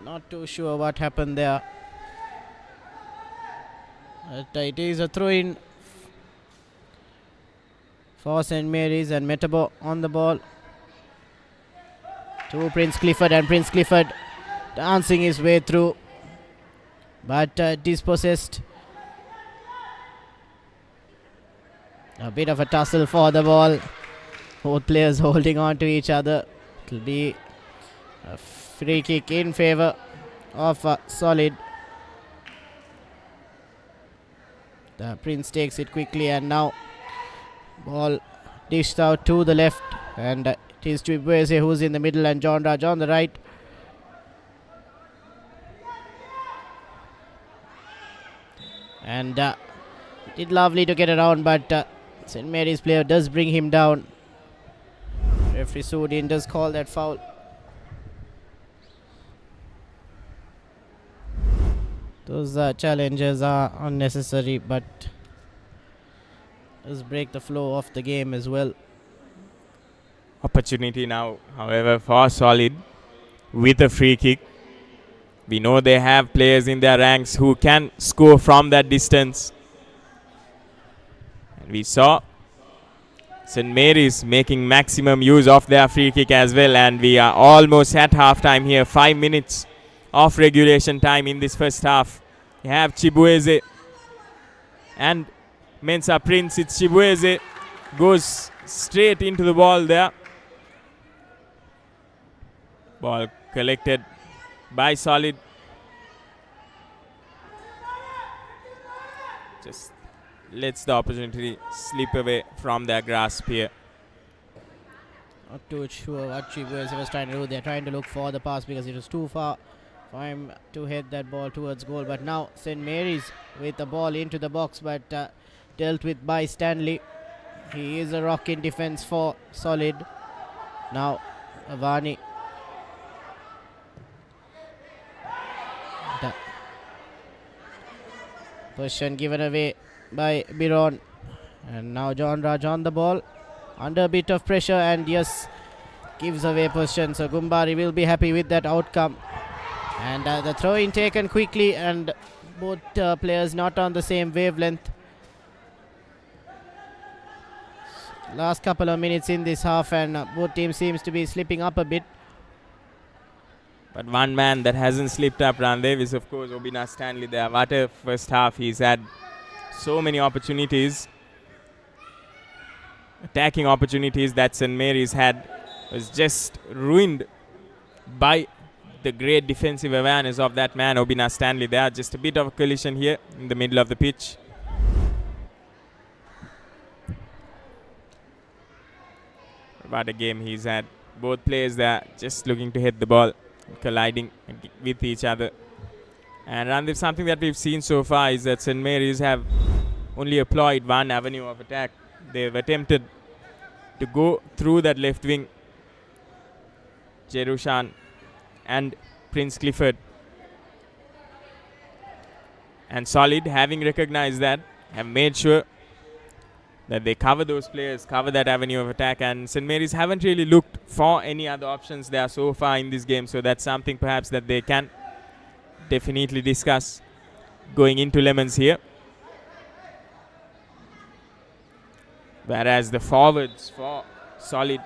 Not too sure what happened there. But it is a throw-in for St. Mary's, and Metabo on the ball to Prince Clifford, and Prince Clifford dancing his way through, but dispossessed. A bit of a tussle for the ball. Both players holding on to each other. It will be a free kick in favor of Solid. The Prince takes it quickly, and now ball dished out to the left, and it is Chibueze who's in the middle and John Raj on the right. And did lovely to get around, but St. Mary's player does bring him down. Referee Sudin does call that foul. Those challenges are unnecessary, but does break the flow of the game as well. Opportunity now, however, for Solid with a free kick. We know they have players in their ranks who can score from that distance. And we saw St. Mary's making maximum use of their free kick as well. And we are almost at half-time here. 5 minutes of regulation time in this first half. You have Chibueze and Mensa Prince. It's Chibueze. Goes straight into the ball there. Ball collected by Solid. Just lets the opportunity slip away from their grasp here. Not too sure what Chibueze was trying to do. They're trying to look for the pass because it was too far for him to head that ball towards goal. But now St. Mary's with the ball into the box, but dealt with by Stanley. He is a rock in defense for Solid. Now Avani. Possession given away by Biron. And now John Raj on the ball. Under a bit of pressure, and yes, gives away possession. So Gumbari will be happy with that outcome. And the throw in taken quickly, and both players not on the same wavelength. Last couple of minutes in this half, and both teams seems to be slipping up a bit. But one man that hasn't slipped up Randev is of course Obina Stanley there. What a first half. He's had so many opportunities. Attacking opportunities that St. Mary's had was just ruined by the great defensive awareness of that man Obina Stanley there. Just a bit of a collision here in the middle of the pitch. What a game he's had. Both players there just looking to hit the ball, colliding with each other. And Randeep, something that we've seen so far is that St. Mary's have only employed one avenue of attack. They've attempted to go through that left wing, Jerushan and Prince Clifford. And Solid, having recognized that, have made sure that they cover those players, cover that avenue of attack, and St. Mary's haven't really looked for any other options there so far in this game, so that's something perhaps that they can definitely discuss going into Lemons here. Whereas the forwards for Solid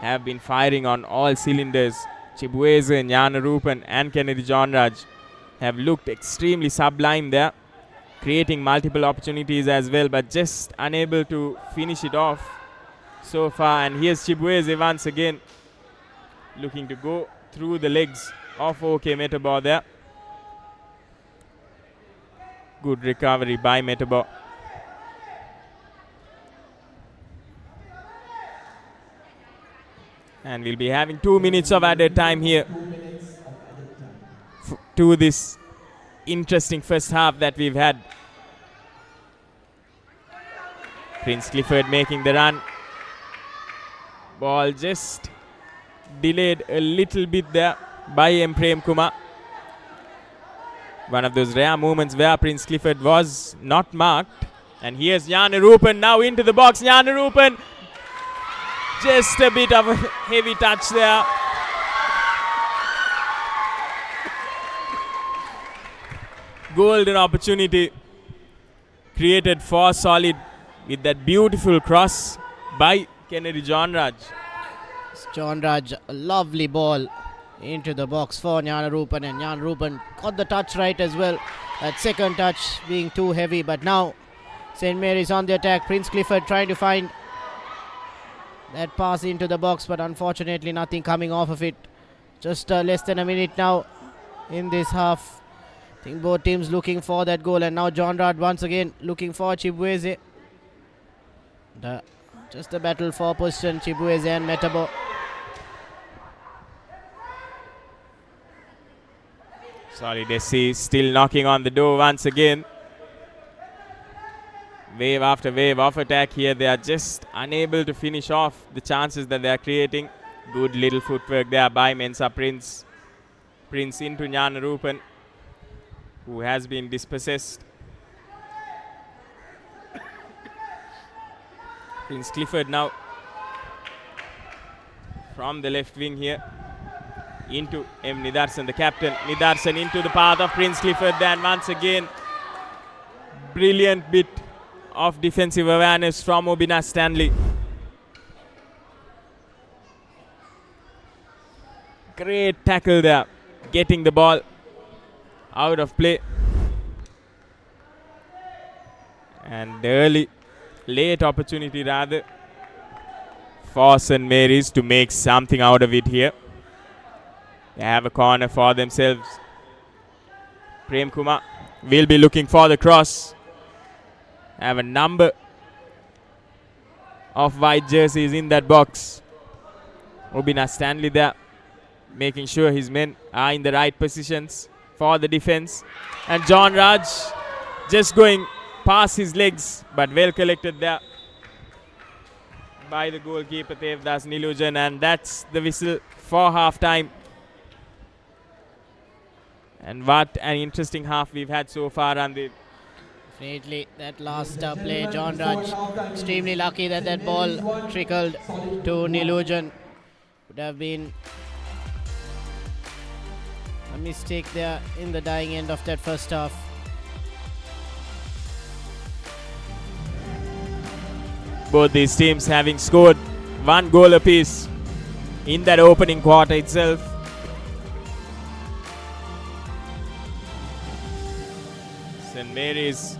have been firing on all cylinders. Chibueze, Nyanarupan and Kennedy John Raj have looked extremely sublime there, creating multiple opportunities as well, but just unable to finish it off so far. And here's Chibueze once again looking to go through the legs of OK Metabo there. Good recovery by Metabo. And we'll be having 2 minutes of added time here to this interesting first half that we've had. Prince Clifford making the run. Ball just delayed a little bit there by M. Prem Kumar. One of those rare moments where Prince Clifford was not marked. And here's Nyanarupan now into the box. Nyanarupan, just a bit of a heavy touch there. Golden opportunity created for Solid with that beautiful cross by Kennedy John Raj. John Raj, a lovely ball into the box for Nyanarupan, and Nyanarupan got the touch right as well. That second touch being too heavy, but now St. Mary's on the attack. Prince Clifford trying to find that pass into the box, but unfortunately nothing coming off of it. Just less than a minute now in this half. I think both teams looking for that goal, and now John Rad once again looking for Chibueze. Just a battle for position, Chibueze and Metabo. Solid SC still knocking on the door once again. Wave after wave of attack here. They are just unable to finish off the chances that they are creating. Good little footwork there by Mensa Prince. Prince into Nyanarupan, who has been dispossessed. Prince Clifford now from the left wing here into M. Nidarsan, the captain. Nidarsan into the path of Prince Clifford. Then once again, brilliant bit of defensive awareness from Obina Stanley. Great tackle there, getting the ball out of play. And the late opportunity rather for St. Mary's to make something out of it here. They have a corner for themselves. Prem Kumar will be looking for the cross. Have a number of white jerseys in that box. Obina Stanley there, making sure his men are in the right positions for the defense. And John Raj just going past his legs, but well collected there by the goalkeeper Devdas Nilujan. And that's the whistle for half time. And what an interesting half we've had so far, Randeep. Definitely that last play, John Raj extremely lucky that that ball trickled to Nilujan. Would have been a mistake there in the dying end of that first half. Both these teams having scored one goal apiece in that opening quarter itself. St. Mary's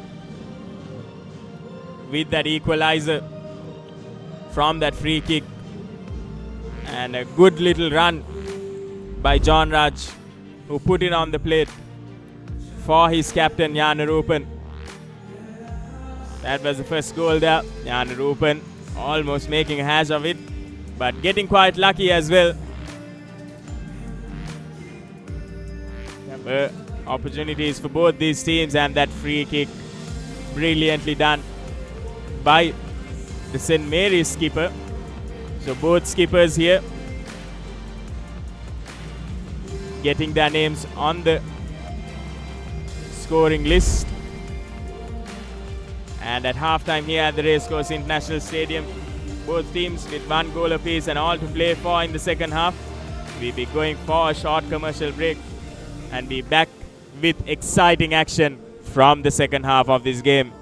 with that equalizer from that free kick, and a good little run by John Raj, who put it on the plate for his captain Janarupan. That was the first goal there. Janarupan almost making a hash of it, but getting quite lucky as well. There were opportunities for both these teams, and that free kick brilliantly done by the St. Mary's skipper. So both skippers here getting their names on the scoring list. And at halftime here at the Racecourse International Stadium, both teams with 1 goal apiece and all to play for in the second half. We'll be going for a short commercial break and be back with exciting action from the second half of this game.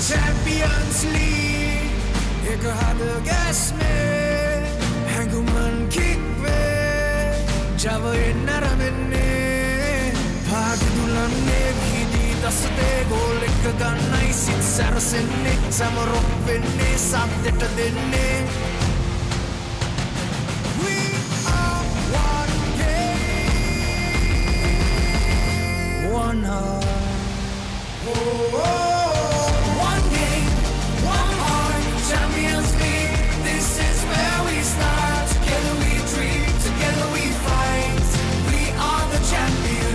Champions League, एक हाथ gas में, हैंगुमन kick पे, जब ये नरमने, भाग दुलने भी दी दस्ते गोल एक गन्नाई सिक्सर सेने, समरों पेने साथ देने. We are one game, one heart. One game, one heart, Champions League. This is where we start. Together we dream, together we fight. We are the champions.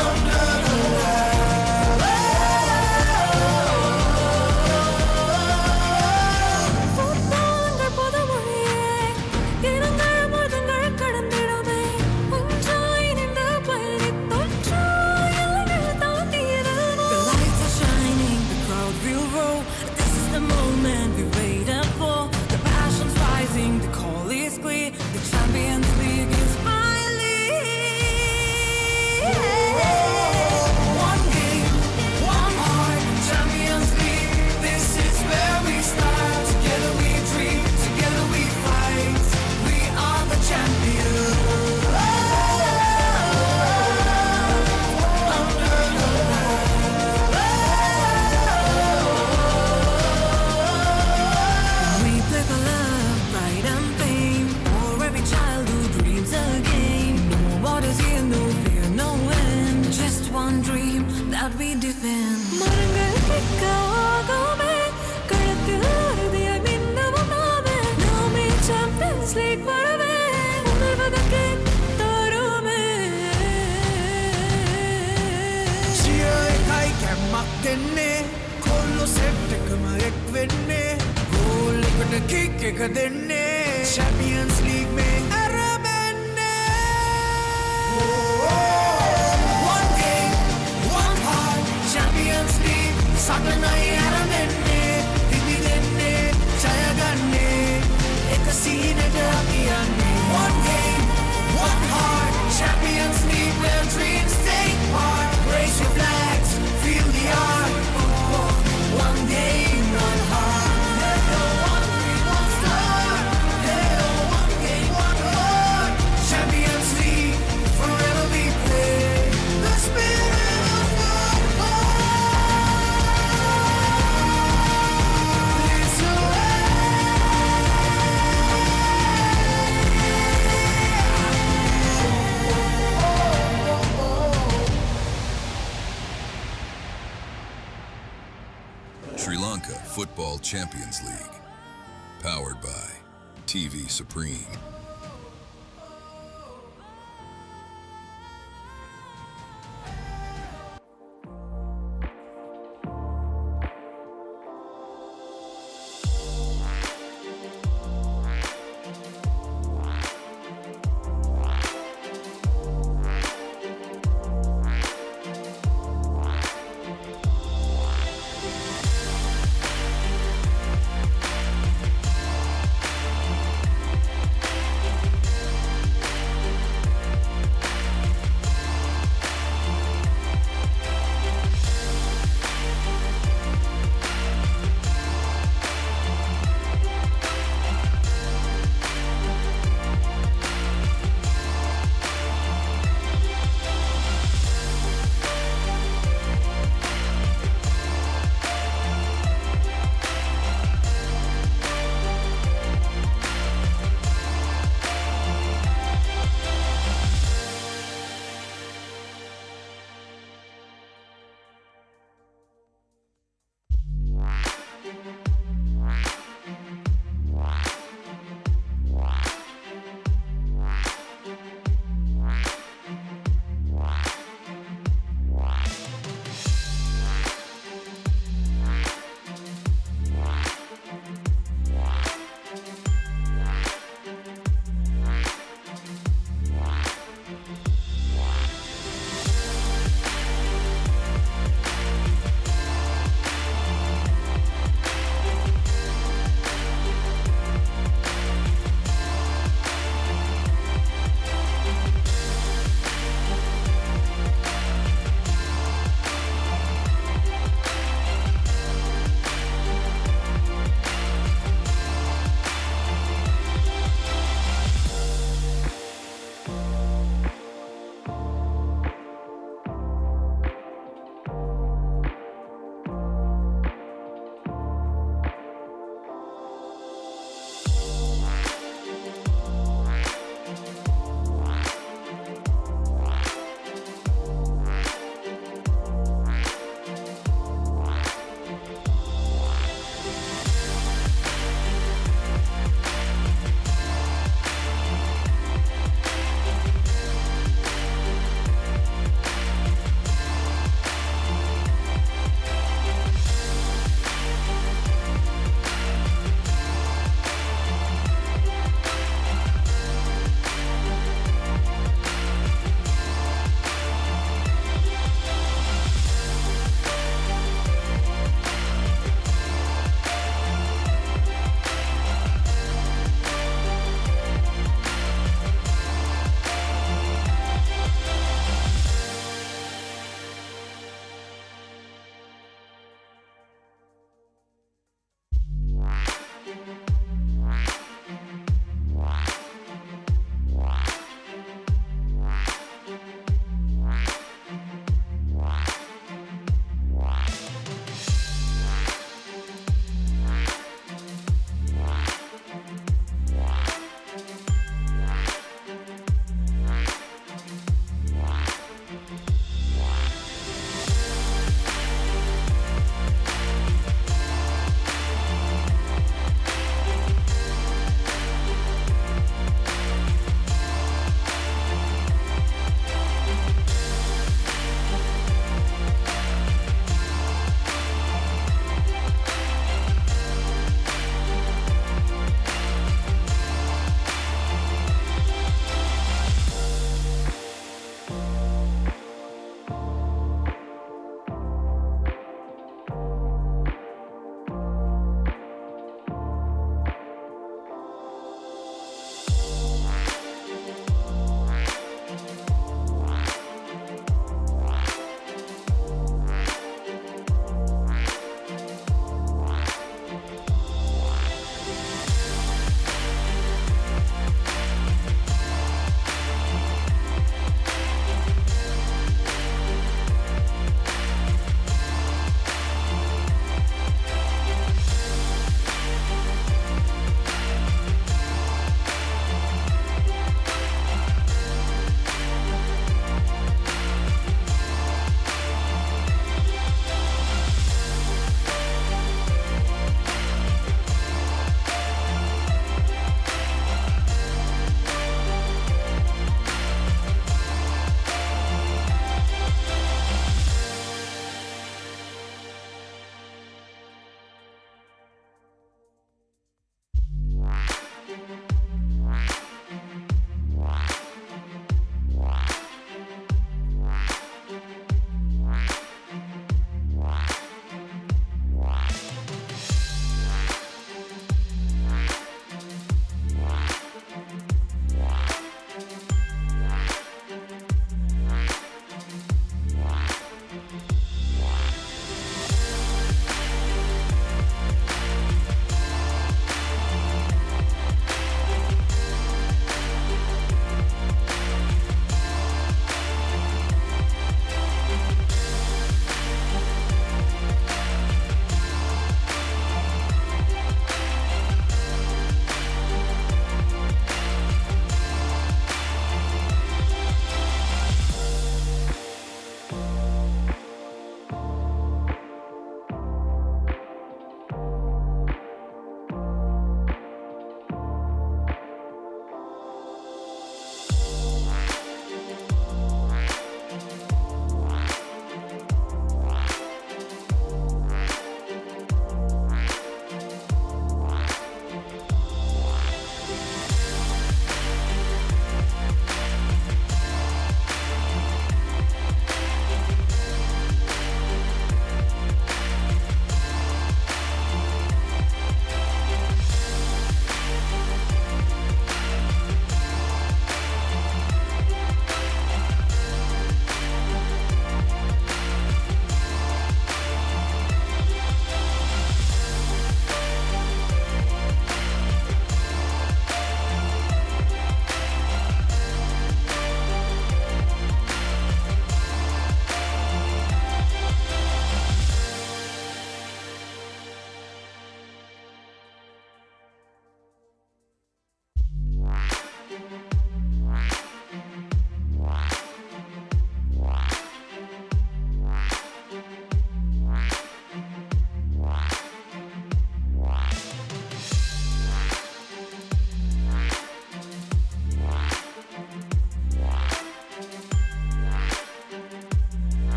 Under the we defend. மரங்கள் கிக்க ஆகாமே, களத்தில் உறுதியாய் மின்னவும் நாமே, நாமே Champions League வரவே, உணர்வதற்கு தருமே. Cheer kai kemak denne, kollo set ekma ek venne, goal ekna kick ek denne, Champions League mein aramenne. Champions League, saganai aramenne, denne, jaya ganne, ek scene apiyanne. One game, one heart, Champions League where dreams take part. Raise your flags, feel the art. One game, one heart. One dream, one star. One game, one heart. Champions League, forever we play. The spirit of football. Sri Lanka Football Champions League. Powered by TV Supreme.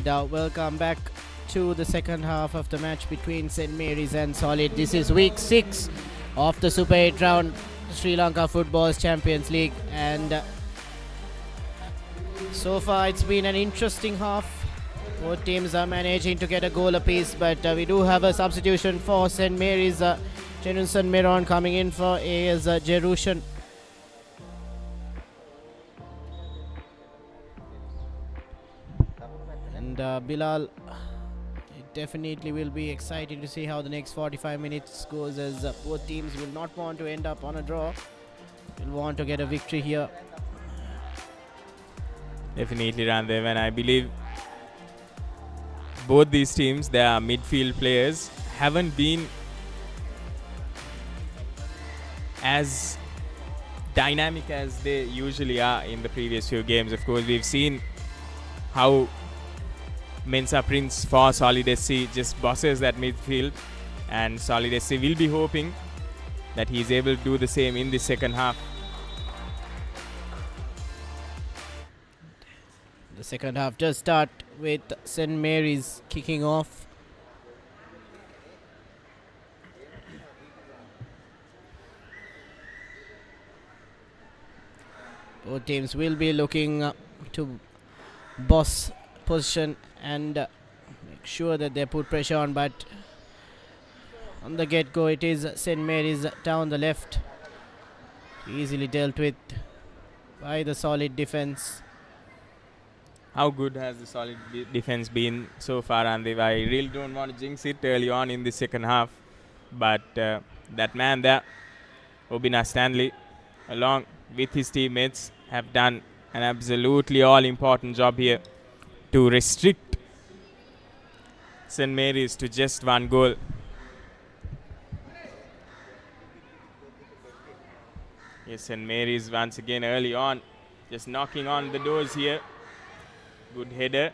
And welcome back to the second half of the match between St. Mary's and Solid. This is week 6 of the Super 8 round Sri Lanka Football Champions League, and so far it's been an interesting half. Both teams are managing to get a goal apiece, but we do have a substitution for St. Mary's. Jenunson Miron coming in for AS Jerushan. And Bilal, it definitely will be exciting to see how the next 45 minutes goes, as both teams will not want to end up on a draw. Will want to get a victory here. Definitely, Randev, and I believe both these teams, their midfield players, haven't been as dynamic as they usually are in the previous few games. Of course, we've seen how Mensa Prince for Solid SC just bosses that midfield, and Solid SC will be hoping that he's able to do the same in the second half. The second half does start with St. Mary's kicking off. Both teams will be looking to boss position and make sure that they put pressure on, but on the get-go it is St. Mary's down the left, easily dealt with by the Solid defense. How good has the Solid defense been so far, Andev? I really don't want to jinx it early on in the second half, but that man there, Obina Stanley, along with his teammates, have done an absolutely all-important job here to restrict St. Mary's to just one goal. Yes, St. Mary's once again early on, just knocking on the doors here. Good header.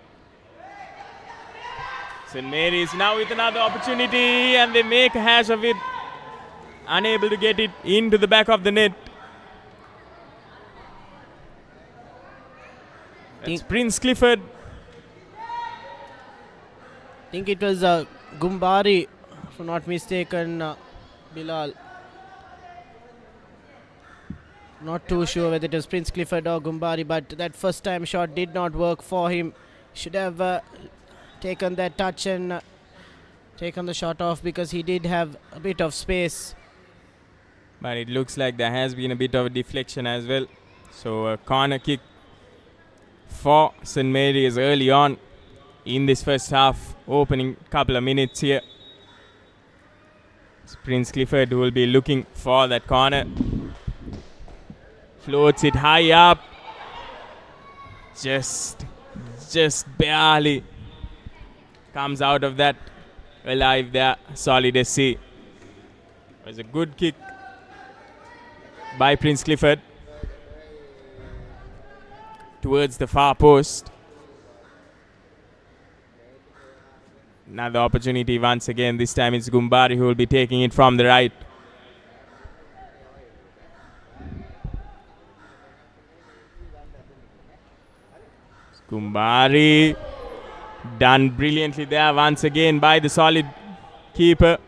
St. Mary's now with another opportunity, and they make a hash of it. Unable to get it into the back of the net. That's Prince Clifford. I think it was Gumbari, if I'm not mistaken, Bilal. Not too sure whether it was Prince Clifford or Gumbari, but that first time shot did not work for him. Should have taken that touch and taken the shot off, because he did have a bit of space. But it looks like there has been a bit of a deflection as well. So a corner kick for St. Mary's early on in this first half, opening couple of minutes here. It's Prince Clifford who will be looking for that corner. Floats it high up. Just barely comes out of that alive there. Solid SC. It was a good kick by Prince Clifford towards the far post. Another opportunity once again. This time it's Gumbari who will be taking it from the right. Gumbari done brilliantly there once again by the Solid keeper.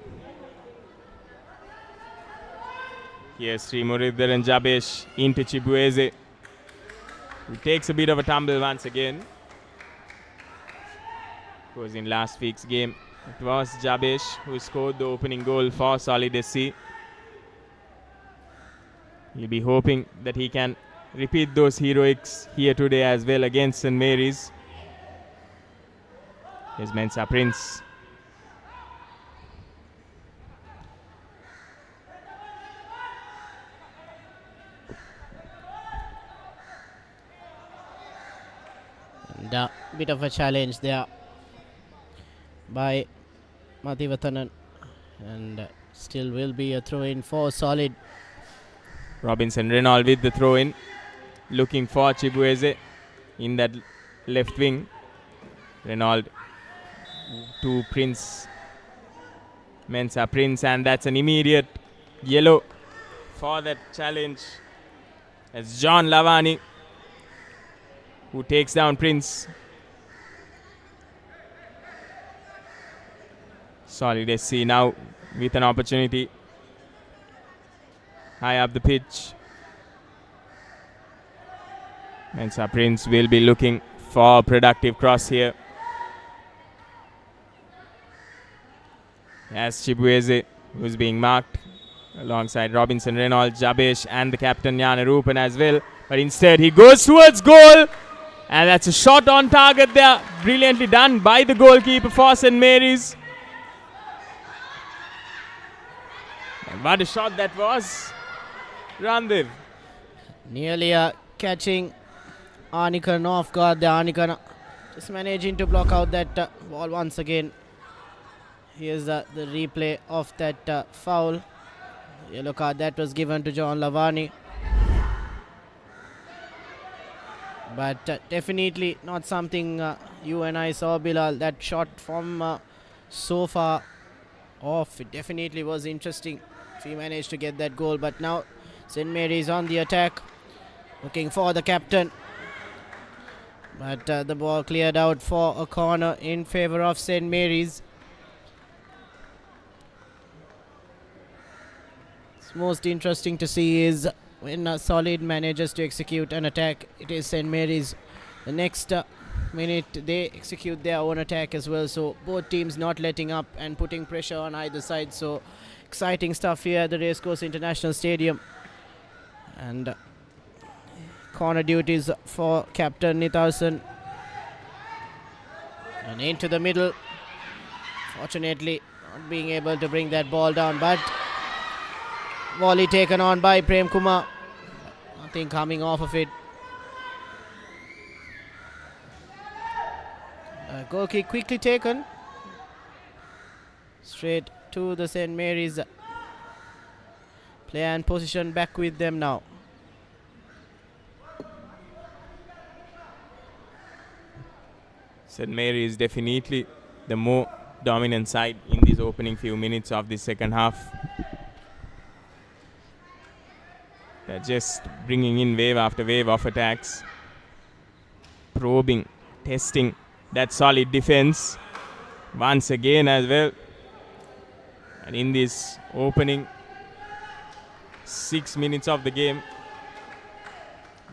Here's Sri Muridharan Jabesh into Chibueze, who takes a bit of a tumble once again. Because in last week's game, it was Jabesh who scored the opening goal for Solid SC. He'll be hoping that he can repeat those heroics here today as well against St. Mary's. Here's Mensa Prince. And a bit of a challenge there by Mathivatanan, and still will be a throw-in for Solid. Robinson Reynolds with the throw-in, looking for Chibueze in that left wing. Reynolds to Prince. Mensa Prince, and that's an immediate yellow for that challenge. It's John Lavani who takes down Prince. Solid SC now with an opportunity. High up the pitch. Mensa Prince will be looking for a productive cross here. As Chibueze, who's being marked alongside Robinson Reynolds, Jabesh and the captain Jana Rupan as well. But instead he goes towards goal. And that's a shot on target there. Brilliantly done by the goalkeeper for St. Mary's. And what a shot that was. Randir. Nearly catching Anikan off guard. The Anikan just managing to block out that ball once again. Here's the replay of that foul. Yellow card that was given to John Lavani. But definitely not something you and I saw, Bilal. That shot from so far off, it definitely was interesting if he managed to get that goal. But now St. Mary's on the attack, looking for the captain. But the ball cleared out for a corner in favor of St. Mary's. What's most interesting to see is when Solid manages to execute an attack, it is St. Mary's. The next minute they execute their own attack as well. So both teams not letting up and putting pressure on either side. So exciting stuff here at the Racecourse International Stadium. And corner duties for Captain Nitharsan. And into the middle. Fortunately not being able to bring that ball down, but volley taken on by Prem Kumar. Nothing coming off of it. Goal kick quickly taken. Straight to the St. Mary's player and position back with them now. St. Mary is definitely the more dominant side in these opening few minutes of the second half. They're just bringing in wave after wave of attacks. Probing, testing that solid defense once again as well. And in this opening 6 minutes of the game,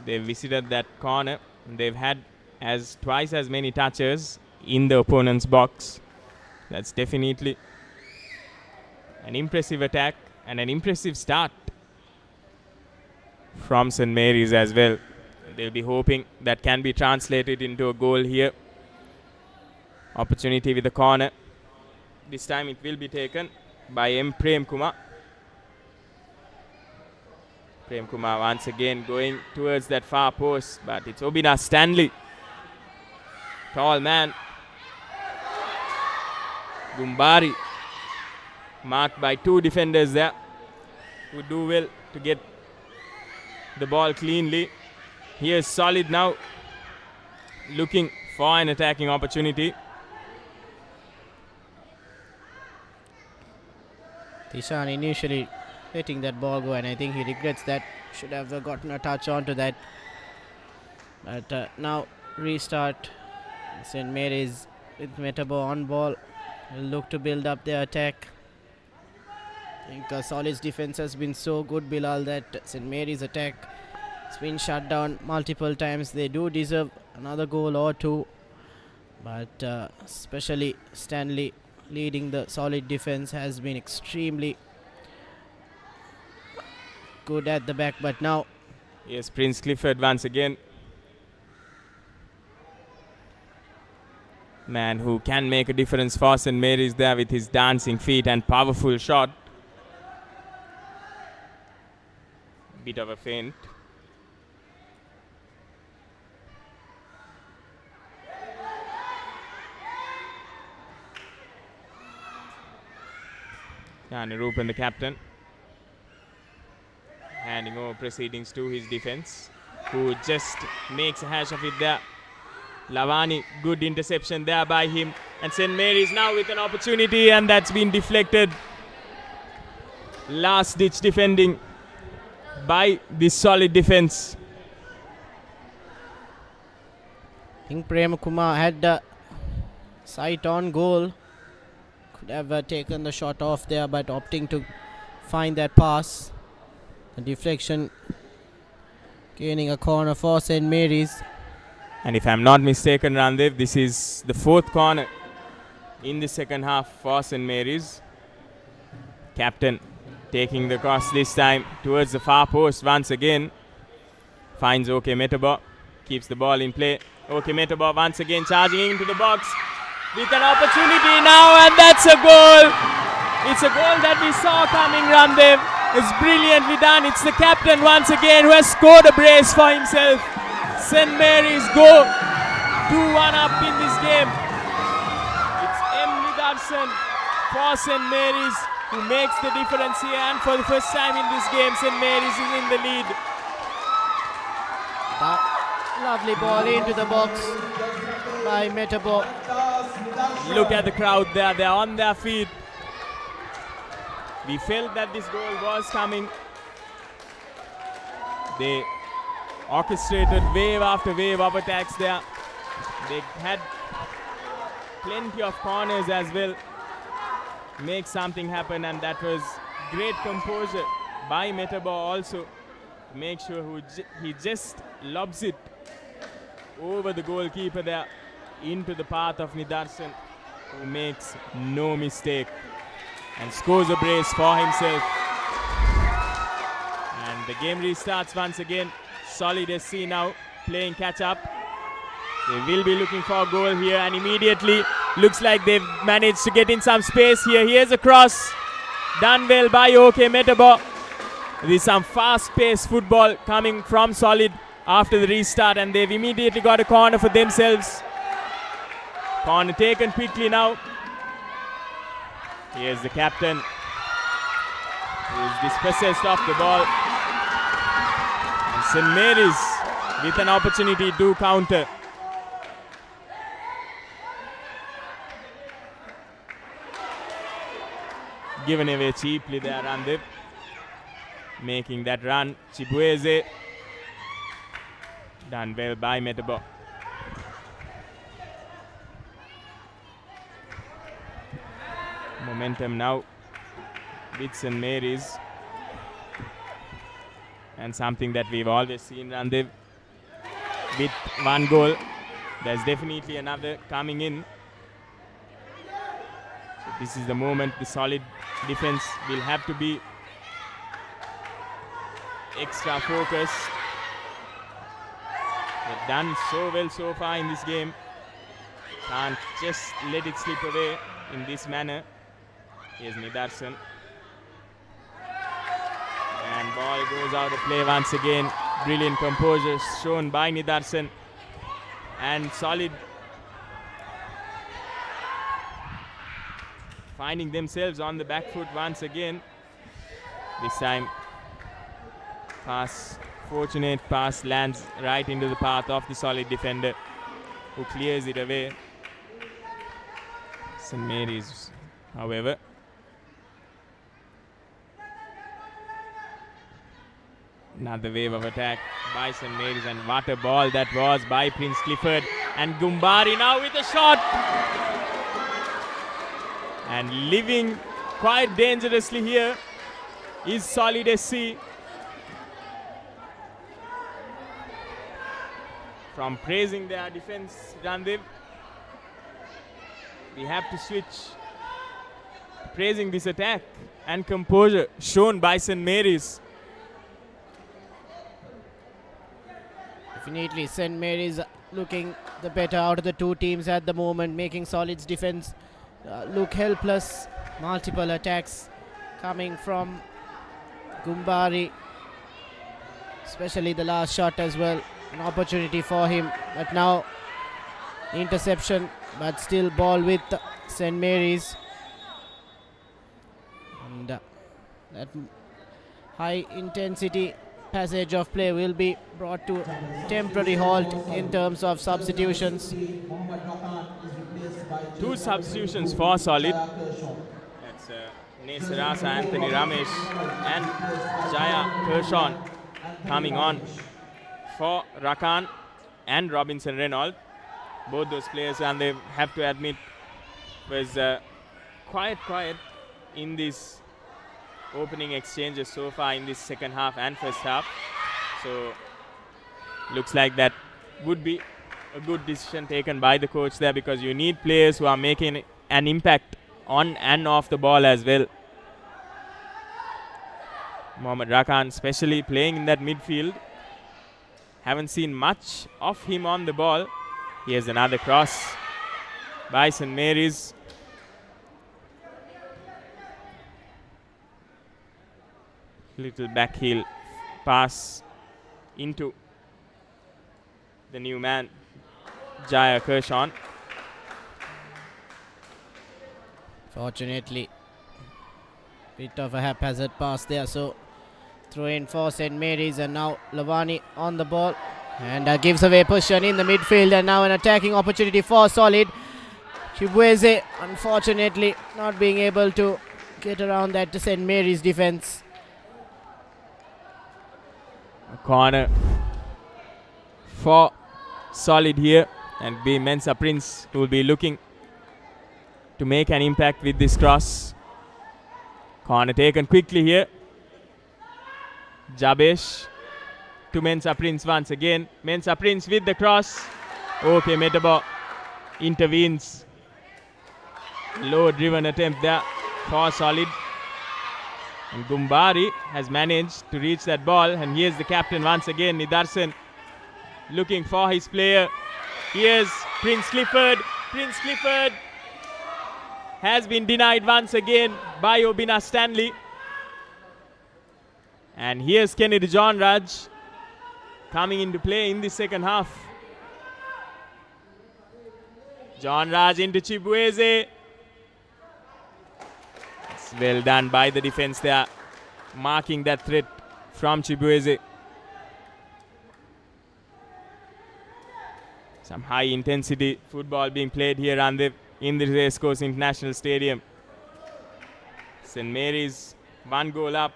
they visited that corner. They've had twice as many touches in the opponent's box. That's definitely an impressive attack and an impressive start from St. Mary's as well. They'll be hoping that can be translated into a goal here. Opportunity with the corner. This time it will be taken by M. Prem Kumar. Prem Kumar once again going towards that far post, but it's Obina Stanley. Tall man. Gumbari marked by two defenders there who do well to get the ball cleanly. Here's Solid now looking for an attacking opportunity. Tishan initially letting that ball go, and I think he regrets that. Should have gotten a touch onto that. But now restart. St. Mary's with Metabo on ball. Will look to build up their attack. I think Solid's defense has been so good, Bilal, that St. Mary's attack has been shut down multiple times. They do deserve another goal or two, but especially Stanley leading the Solid defense has been extremely good at the back. But now, yes, Prince Clifford once again, man who can make a difference for St. Mary's there with his dancing feet and powerful shot. Bit of a feint. Rupan, the captain, handing over proceedings to his defense, who just makes a hash of it there. Lavani, good interception there by him, and St. Mary's now with an opportunity, and that's been deflected. Last ditch defending by this Solid defense. I think Prem Kumar had sight on goal. Could have taken the shot off there, but opting to find that pass. The deflection gaining a corner for St. Mary's. And if I'm not mistaken, Randev, this is the 4th corner in the second half for St. Mary's. Captain taking the cross this time towards the far post once again. Finds OK Metabo. Keeps the ball in play. OK Metabo once again charging into the box with an opportunity now, and that's a goal. It's a goal that we saw coming, Randev. It's brilliantly done. It's the captain once again who has scored a brace for himself. St. Mary's go 2-1 up in this game. It's M. Nidarsan for St. Mary's who makes the difference here, and for the first time in this game, St. Mary's is in the lead. That lovely ball into the box by Metabo. Look at the crowd there. They're on their feet. We felt that this goal was coming. They orchestrated wave after wave of attacks there. They had plenty of corners as well. Make something happen, and that was great composure by Metabo also. Make sure he just lobs it over the goalkeeper there into the path of Nidarsan, who makes no mistake and scores a brace for himself. And the game restarts once again. Solid SC now playing catch up. They will be looking for a goal here, and immediately looks like they've managed to get in some space here. Here's a cross done well by OK Metabo. There's some fast-paced football coming from Solid after the restart, and they've immediately got a corner for themselves. Corner taken quickly now. Here's the captain, who is dispossessed of the ball. And St. Mary's with an opportunity to counter. Given away cheaply there, Randeep. Making that run, Chibueze. Done well by Metabo. Momentum now with St. Mary's. And something that we've always seen, Randeep. With one goal, there's definitely another coming in. So this is the moment the Solid defense will have to be extra focused. They've done so well so far in this game. Can't just let it slip away in this manner. Here's Nidarsan. And ball goes out of play once again. Brilliant composure shown by Nidarsan. And Solid finding themselves on the back foot once again. This time fortunate pass lands right into the path of the Solid defender, who clears it away. St. Mary's, however, another wave of attack by St. Mary's, and what a ball that was by Prince Clifford. And Gumbari now with a shot. And living quite dangerously here is Solid SC. From praising their defense, Randeep, we have to switch to praising this attack and composure shown by St. Mary's. Definitely St. Mary's looking the better out of the two teams at the moment, making Solid's defense look helpless. Multiple attacks coming from Gumbari, especially the last shot as well. An opportunity for him, but now interception, but still ball with St. Mary's. And that high intensity passage of play will be brought to temporary halt in terms of substitutions. Two substitutions for Solid. That's Nesarasa Anthony Ramesh and Jaya Kershon coming on for Rakan and Robinson Reynolds. Both those players, and they have to admit, was quite quiet in this opening exchanges so far in this second half and first half. So looks like that would be a good decision taken by the coach there, because you need players who are making an impact on and off the ball as well. Mohammad Rakan especially playing in that midfield. Haven't seen much of him on the ball. Here's another cross by St. Mary's. Little backheel pass into the new man, Jaya Kershon. Fortunately, bit of a haphazard pass there, so throw in for St. Mary's, and now Lavani on the ball and gives away possession in the midfield, and now an attacking opportunity for Solid. Chibueze unfortunately not being able to get around that St. Mary's defense. A corner for Solid here, and be Mensa Prince who will be looking to make an impact with this cross. Corner taken quickly here. Jabesh to Mensa Prince once again. Mensa Prince with the cross. Okay, Metabo intervenes. Low driven attempt there for Solid. And Gumbari has managed to reach that ball. And here's the captain once again, Nidarsan, looking for his player. Here's Prince Clifford. Prince Clifford has been denied once again by Obina Stanley. And here's Kennedy John Raj coming into play in the second half. John Raj into Chibueze. It's well done by the defense there, marking that threat from Chibueze. Some high intensity football being played here in the Racecourse International Stadium. St. Mary's 1 goal up,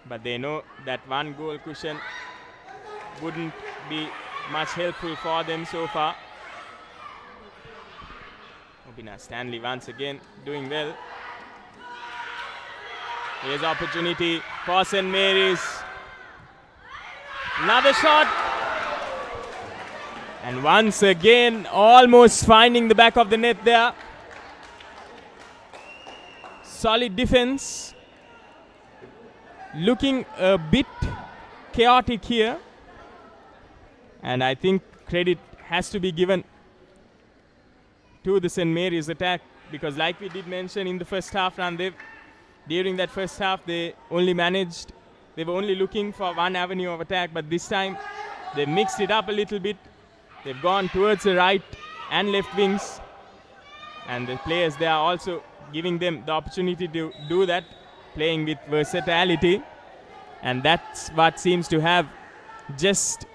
but they know that 1 goal cushion wouldn't be much helpful for them so far. Obina Stanley once again doing well. Here's opportunity for St. Mary's. Another shot. And once again, almost finding the back of the net there. Solid defense. Looking a bit chaotic here. And I think credit has to be given to the St. Mary's attack, because like we did mention in the first half run, during that first half they were only looking for one avenue of attack, but this time they mixed it up a little bit. They've gone towards the right and left wings, and the players there are also giving them the opportunity to do that, playing with versatility, and that's what seems to have just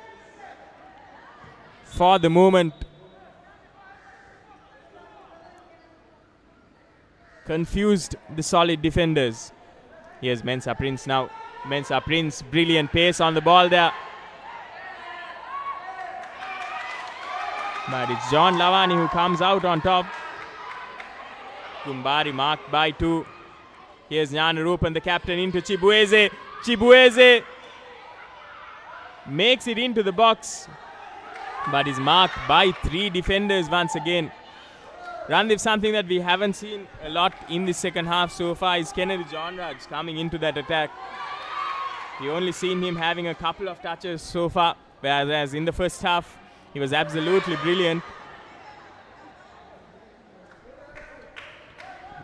for the moment confused the Solid defenders. Here's Mensa Prince now. Mensa Prince, brilliant pace on the ball there. But it's John Lavani who comes out on top. Kumbari marked by 2. Here's Jnanarupan, the captain, into Chibueze. Chibueze makes it into the box, but is marked by 3 defenders once again. Randeep, something that we haven't seen a lot in the second half so far is Kennedy John Raj coming into that attack. We only seen him having a couple of touches so far, whereas in the first half he was absolutely brilliant.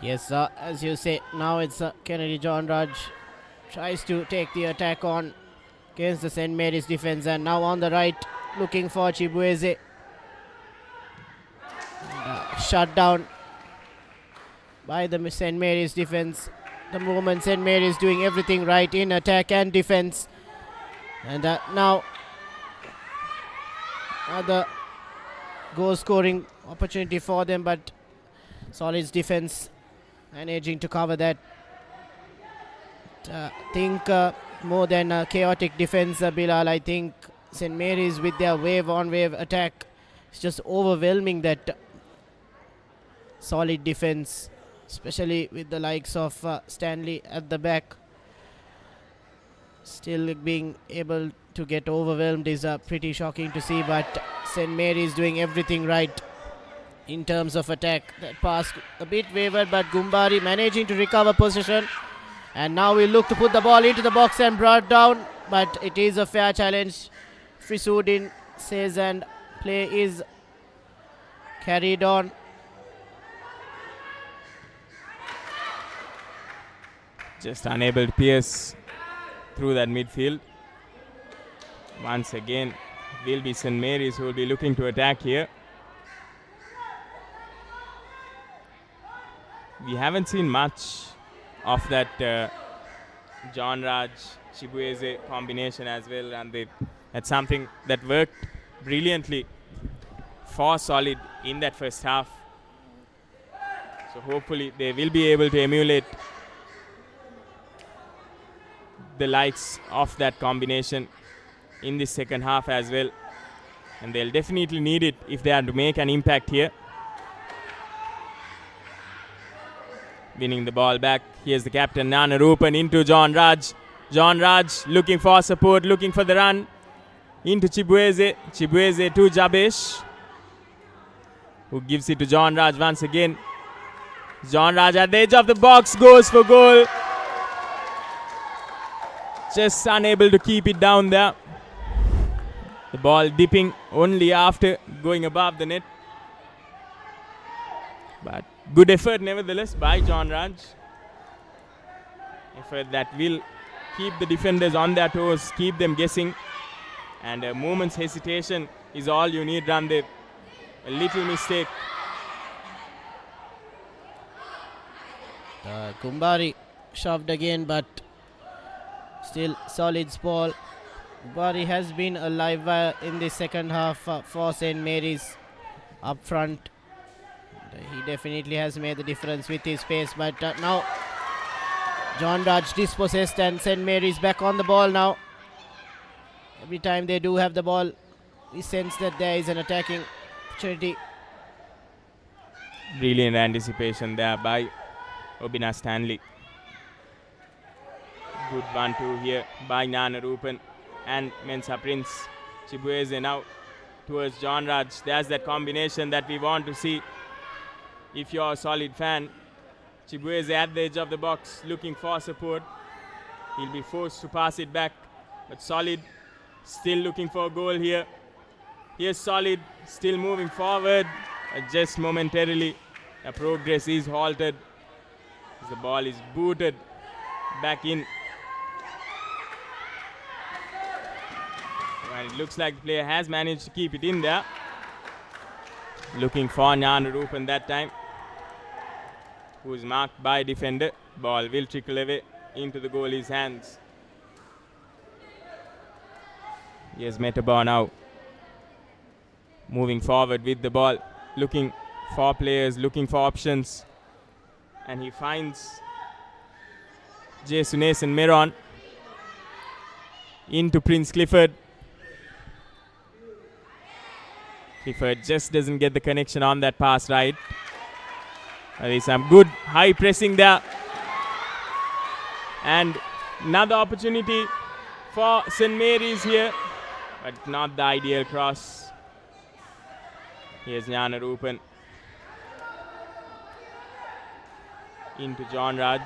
Yes, as you say, now it's Kennedy John Raj tries to take the attack on against the St. Mary's defense, and now on the right looking for Chibueze. Shut down by the St. Mary's defense. The moment St. Mary's doing everything right in attack and defense, and now another goal scoring opportunity for them, but Solid's defense managing to cover that. Think more than a chaotic defense, Bilal. I think St. Mary's with their wave on wave attack is just overwhelming that solid defense, especially with the likes of Stanley at the back. Still being able to get overwhelmed is pretty shocking to see, but St. Mary's doing everything right in terms of attack. That pass a bit wavered, but Gumbari managing to recover possession. And now we look to put the ball into the box and brought down, but it is a fair challenge. Frisudin says, and play is carried on. Just unable to pierce through that midfield. Once again, will be St. Mary's who will be looking to attack here. We haven't seen much of that John Raj Chibueze combination as well, and that's something that worked brilliantly for Solid in that first half. So hopefully they will be able to emulate the likes of that combination in the second half as well, and they'll definitely need it if they are to make an impact here. Winning the ball back, here's the captain Nana Rupan into John Raj. John Raj looking for support, looking for the run into Chibueze. Chibueze to Jabesh, who gives it to John Raj once again. John Raj at the edge of the box goes for goal. Just unable to keep it down there. The ball dipping only after going above the net. But good effort nevertheless by John Raj. Effort that will keep the defenders on their toes, keep them guessing. And a moment's hesitation is all you need, Ramdev. A little mistake. Kumbari shoved again, but still Solid's ball. Kumbari has been alive in the second half for St. Mary's up front. He definitely has made the difference with his pace, but now John Raj dispossessed and St. Mary's back on the ball now. Every time they do have the ball, we sense that there is an attacking opportunity. Brilliant anticipation there by Obina Stanley. Good 1-2 here by Nana Rupan and Mensa Prince. Chibueze now towards John Raj. There's that combination that we want to see. If you're a Solid fan, Chibueze at the edge of the box looking for support. He'll be forced to pass it back, but Solid still looking for a goal here. Here's Solid still moving forward, just momentarily. The progress is halted as the ball is booted back in. And it looks like the player has managed to keep it in there. Looking for Nana Rupan that time, who is marked by defender. Ball will trickle away into the goalie's hands. Here's Metabor now, moving forward with the ball, looking for players, looking for options. And he finds Jesunes and Meron into Prince Clifford. Clifford just doesn't get the connection on that pass right. There is some good high pressing there. And another opportunity for St. Mary's here, but not the ideal cross. Here's Jnana Rupan into John Raj,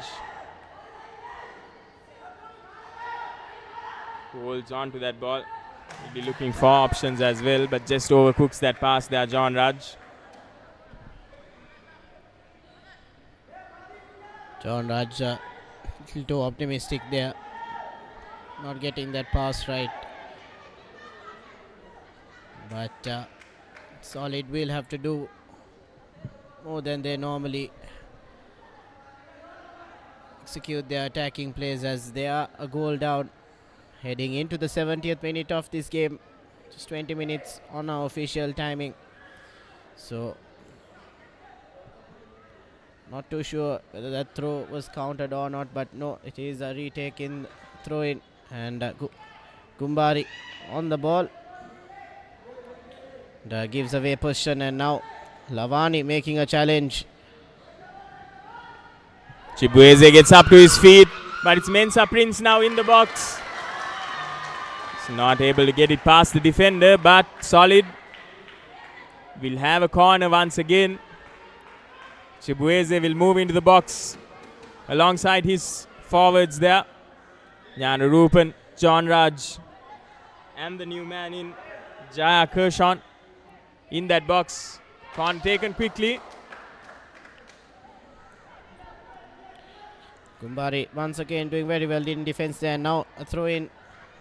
who holds on to that ball. He'll be looking for options as well, but just overcooks that pass there, John Raj. John Raj a little too optimistic there, not getting that pass right. But Solid will have to do more than they normally execute their attacking plays, as they are a goal down heading into the 70th minute of this game. Just 20 minutes on our official timing. So not too sure whether that throw was counted or not, but no, it is a retake in throw in, and Gumbari on the ball and, gives away possession, and now Lavani making a challenge Chibueze gets up to his feet, but it's Mensa Prince now in the box. He's not able to get it past the defender, but Solid will have a corner once again. Chibueze will move into the box alongside his forwards there. Janarupan, John Raj, and the new man in Jaya Kershon in that box. Corner taken quickly. Kumbari once again doing very well in defense there. Now a throw in,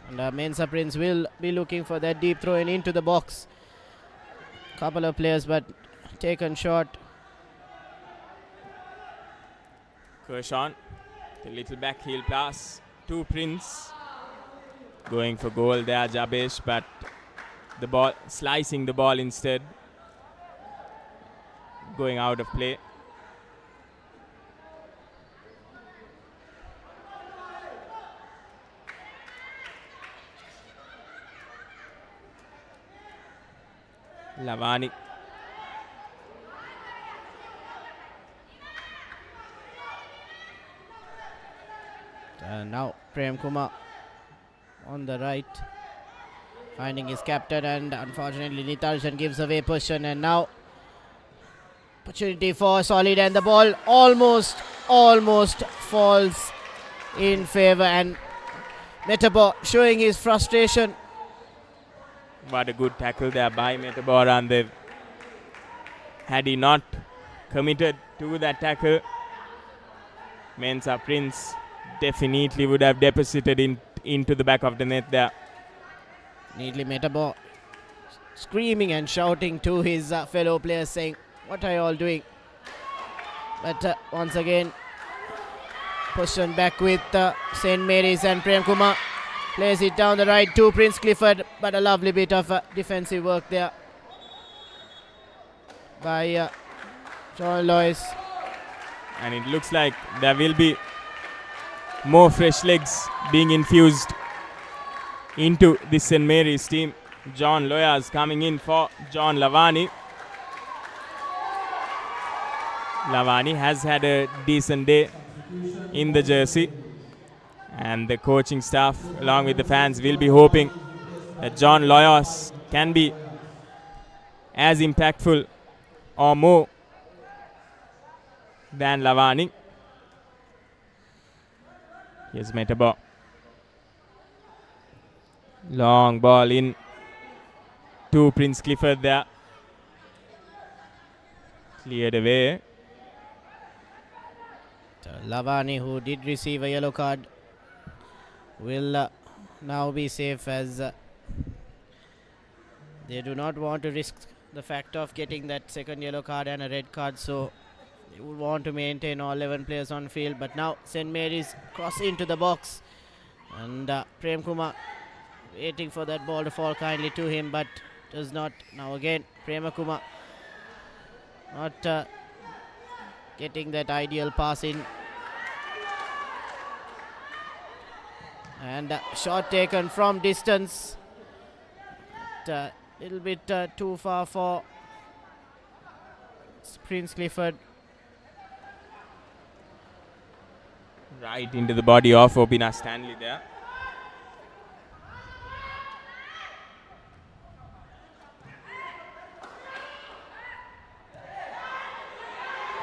and Mensa Prince will be looking for that deep throw in into the box. Couple of players, but taken short. Kershon, the little back heel pass to Prince. Going for goal there, Jabesh, but the ball, slicing the ball instead. Going out of play. Lavani. Now Prem Kumar on the right, finding his captain, and unfortunately Nitarshan gives away possession, and now opportunity for Solid, and the ball almost falls in favor, and Metabor showing his frustration. What a good tackle there by Metabor, and had he not committed to that tackle, Mensa Prince definitely would have deposited into the back of the net there. Neatly Metabor screaming and shouting to his fellow players, saying, "What are you all doing?" But once again, possession back with St. Mary's, and Prem Kumar plays it down the right to Prince Clifford, but a lovely bit of defensive work there by John Lois. And it looks like there will be more fresh legs being infused into this St. Mary's team. John Loyas coming in for John Lavani. Lavani has had a decent day in the jersey, and the coaching staff along with the fans will be hoping that John Loyas can be as impactful or more than Lavani. Here's Metabor. Long ball in to Prince Clifford there. Cleared away. Lavani, who did receive a yellow card, will now be safe, as they do not want to risk the fact of getting that second yellow card and a red card, so they would want to maintain all 11 players on field. But now St. Mary's cross into the box, and Prem Kumar waiting for that ball to fall kindly to him, but does not. Now again Prem Kumar not getting that ideal pass in, and shot taken from distance, a little bit too far for Prince Clifford. Right into the body of Obina Stanley there.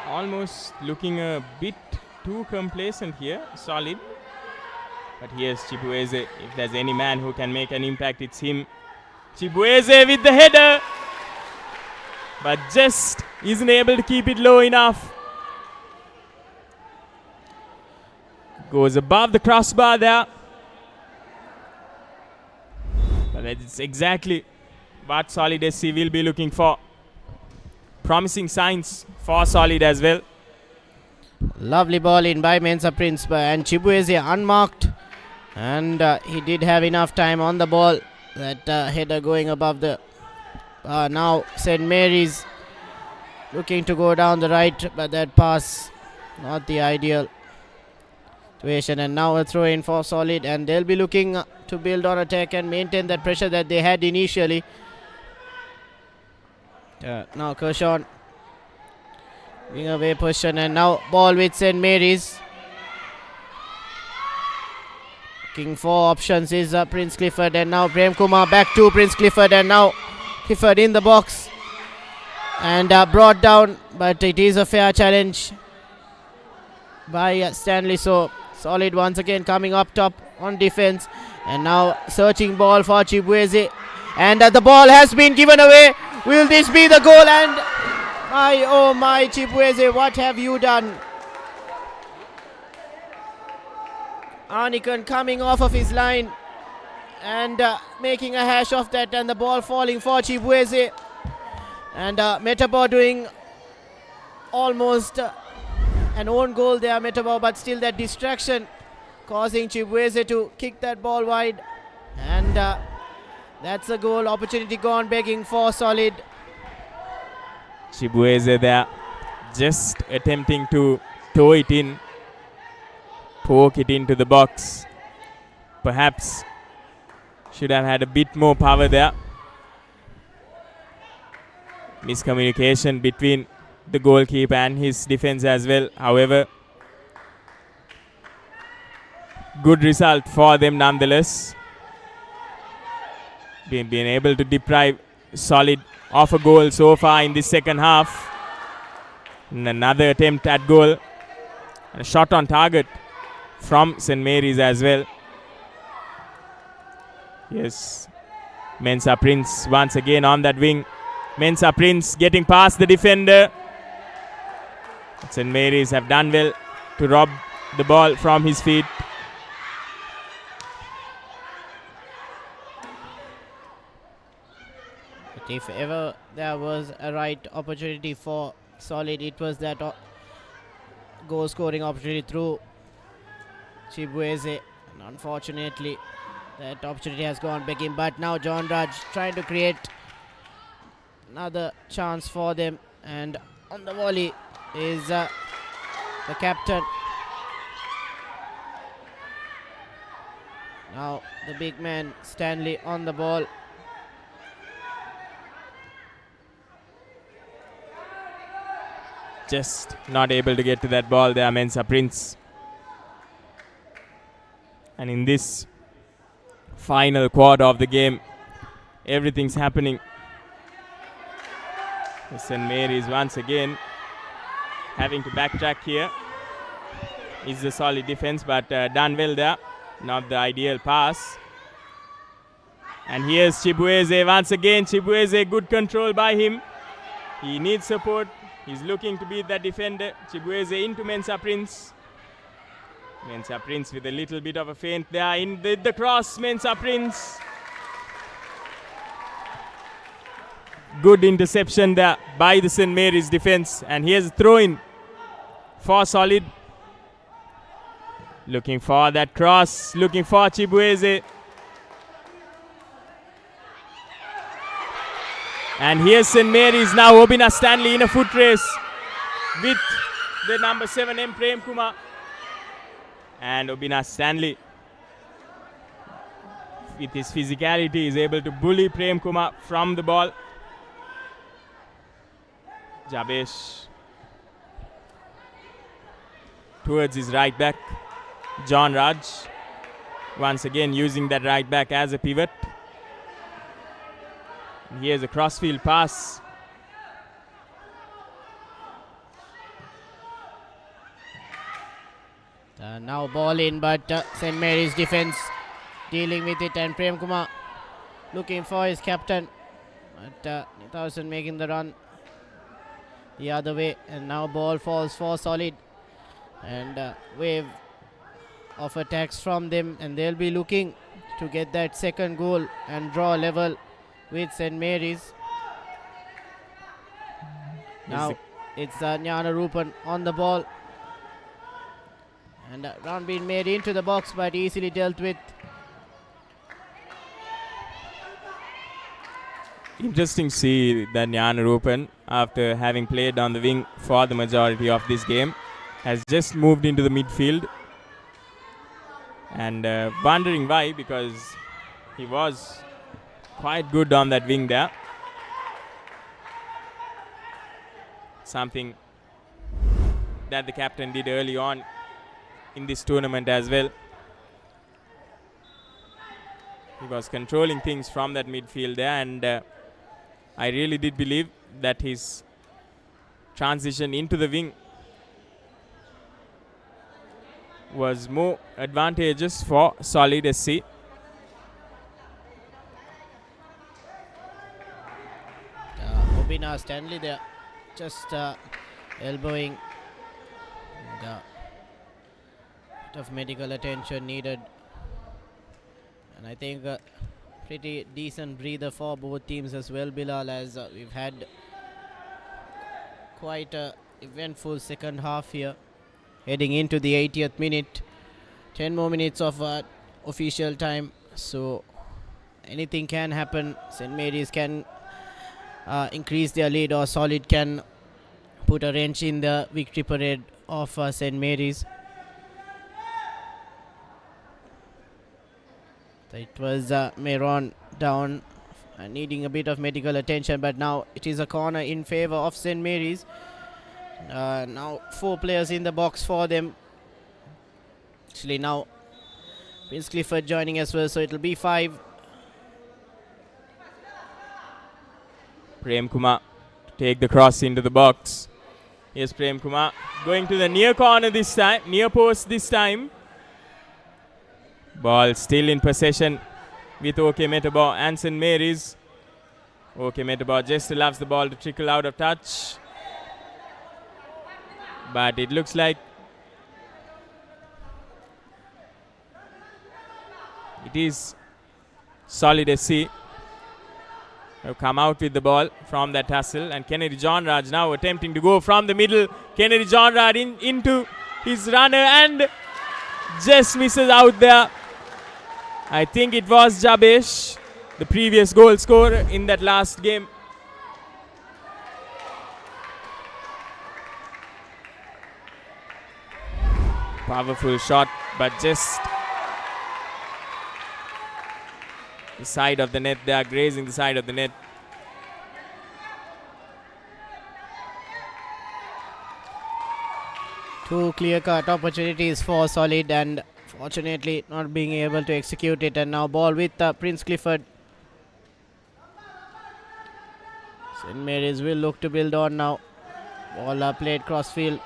Almost looking a bit too complacent here, Solid. But here's Chibueze. If there's any man who can make an impact, it's him. Chibueze with the header, but just isn't able to keep it low enough. Goes above the crossbar there. But that's exactly what Solid SC will be looking for. Promising signs for Solid as well. Lovely ball in by Mensa Prince, and Chibueze unmarked, and he did have enough time on the ball. That header going above the now St. Mary's looking to go down the right, but that pass not the ideal situation. And now a throw in for Solid, and they'll be looking to build on attack and maintain that pressure that they had initially. Now Kershon giving away possession, and now ball with St. Mary's. Looking for options is Prince Clifford, and now Prem Kumar back to Prince Clifford, and now Clifford in the box and brought down, but it is a fair challenge by Stanley. So Solid once again coming up top on defense, and now searching ball for Chibueze, and the ball has been given away. Will this be the goal? And my Chibueze, what have you done? Arnikan coming off of his line and making a hash of that, and the ball falling for Chibueze, and Metabor doing almost an own goal there, Metabor, but still that distraction causing Chibueze to kick that ball wide, and that's a goal. Opportunity gone begging for Solid. Chibueze there just attempting to toe it in, poke it into the box. Perhaps should have had a bit more power there. Miscommunication between the goalkeeper and his defense as well. However, good result for them nonetheless. Being able to deprive Solid of a goal so far in the second half. And another attempt at goal. And a shot on target from St. Mary's as well. Yes, Mensa Prince once again on that wing. Mensa Prince getting past the defender. St. Mary's have done well to rob the ball from his feet. But if ever there was a right opportunity for Solid, it was that goal scoring opportunity through Chibueze, and unfortunately that opportunity has gone begging. But now John Raj trying to create another chance for them, and on the volley is the captain. Now the big man Stanley on the ball. Just not able to get to that ball there, Mensa Prince. And in this final quarter of the game, everything's happening. St. Mary's once again having to backtrack here. Is a solid defense, but done well there. Not the ideal pass. And here's Chibueze once again. Chibueze, good control by him. He needs support. He's looking to beat that defender. Chibueze into Mensa Prince. Mensa Prince with a little bit of a feint there. In the cross, Mensa Prince. Good interception there by the St. Mary's defense. And here's a throw-in for Solid. Looking for that cross. Looking for Chibueze. And here's St. Mary's now. Obina Stanley in a foot race with the number 7 M. Prem Kumar. And Obina Stanley, with his physicality, is able to bully Prem Kumar from the ball. Jabesh towards his right back. John Raj once again using that right back as a pivot. Here's a crossfield pass. Now ball in, but St. Mary's defense dealing with it, and Prem Kumar looking for his captain, but Nithausen making the run the other way, and now ball falls for Solid, and wave of attacks from them, and they'll be looking to get that second goal and draw level with St. Mary's. Now it's Jnana Rupan on the ball, and run being made into the box, but easily dealt with. Interesting to see that Jnana Rupan, after having played on the wing for the majority of this game, has just moved into the midfield. And wondering why, because he was quite good on that wing there. Something that the captain did early on in this tournament as well. He was controlling things from that midfield there, and I really did believe that his transition into the wing was more advantageous for Solid SC. Obina Stanley there, just elbowing. And, bit of medical attention needed, and I think pretty decent breather for both teams as well, Bilal, as we've had quite a eventful second half here, heading into the 80th minute. 10 more minutes of official time, so anything can happen. St. Mary's can increase their lead, or Solid can put a wrench in the victory parade of St. Mary's. It was Meron down, needing a bit of medical attention, but now it is a corner in favor of St. Mary's. Now 4 players in the box for them. Actually now Prince Clifford joining as well, so it'll be 5. Prem Kumar to take the cross into the box. Here's Prem Kumar going to the near corner this time, near post this time. Ball still in possession with OK Metabo and St. Mary's. OK Metabo just allows the ball to trickle out of touch, but it looks like it is Solid SC have come out with the ball from that tussle, and Kennedy John Raj now attempting to go from the middle. Kennedy John Raj into his runner and just misses out there. I think it was Jabesh, the previous goal scorer in that last game. Powerful shot, but just the side of the net. They are grazing the side of the net. Two clear-cut opportunities for Solid, and fortunately not being able to execute it. And now ball with Prince Clifford. St. Mary's will look to build on now. Ball played crossfield.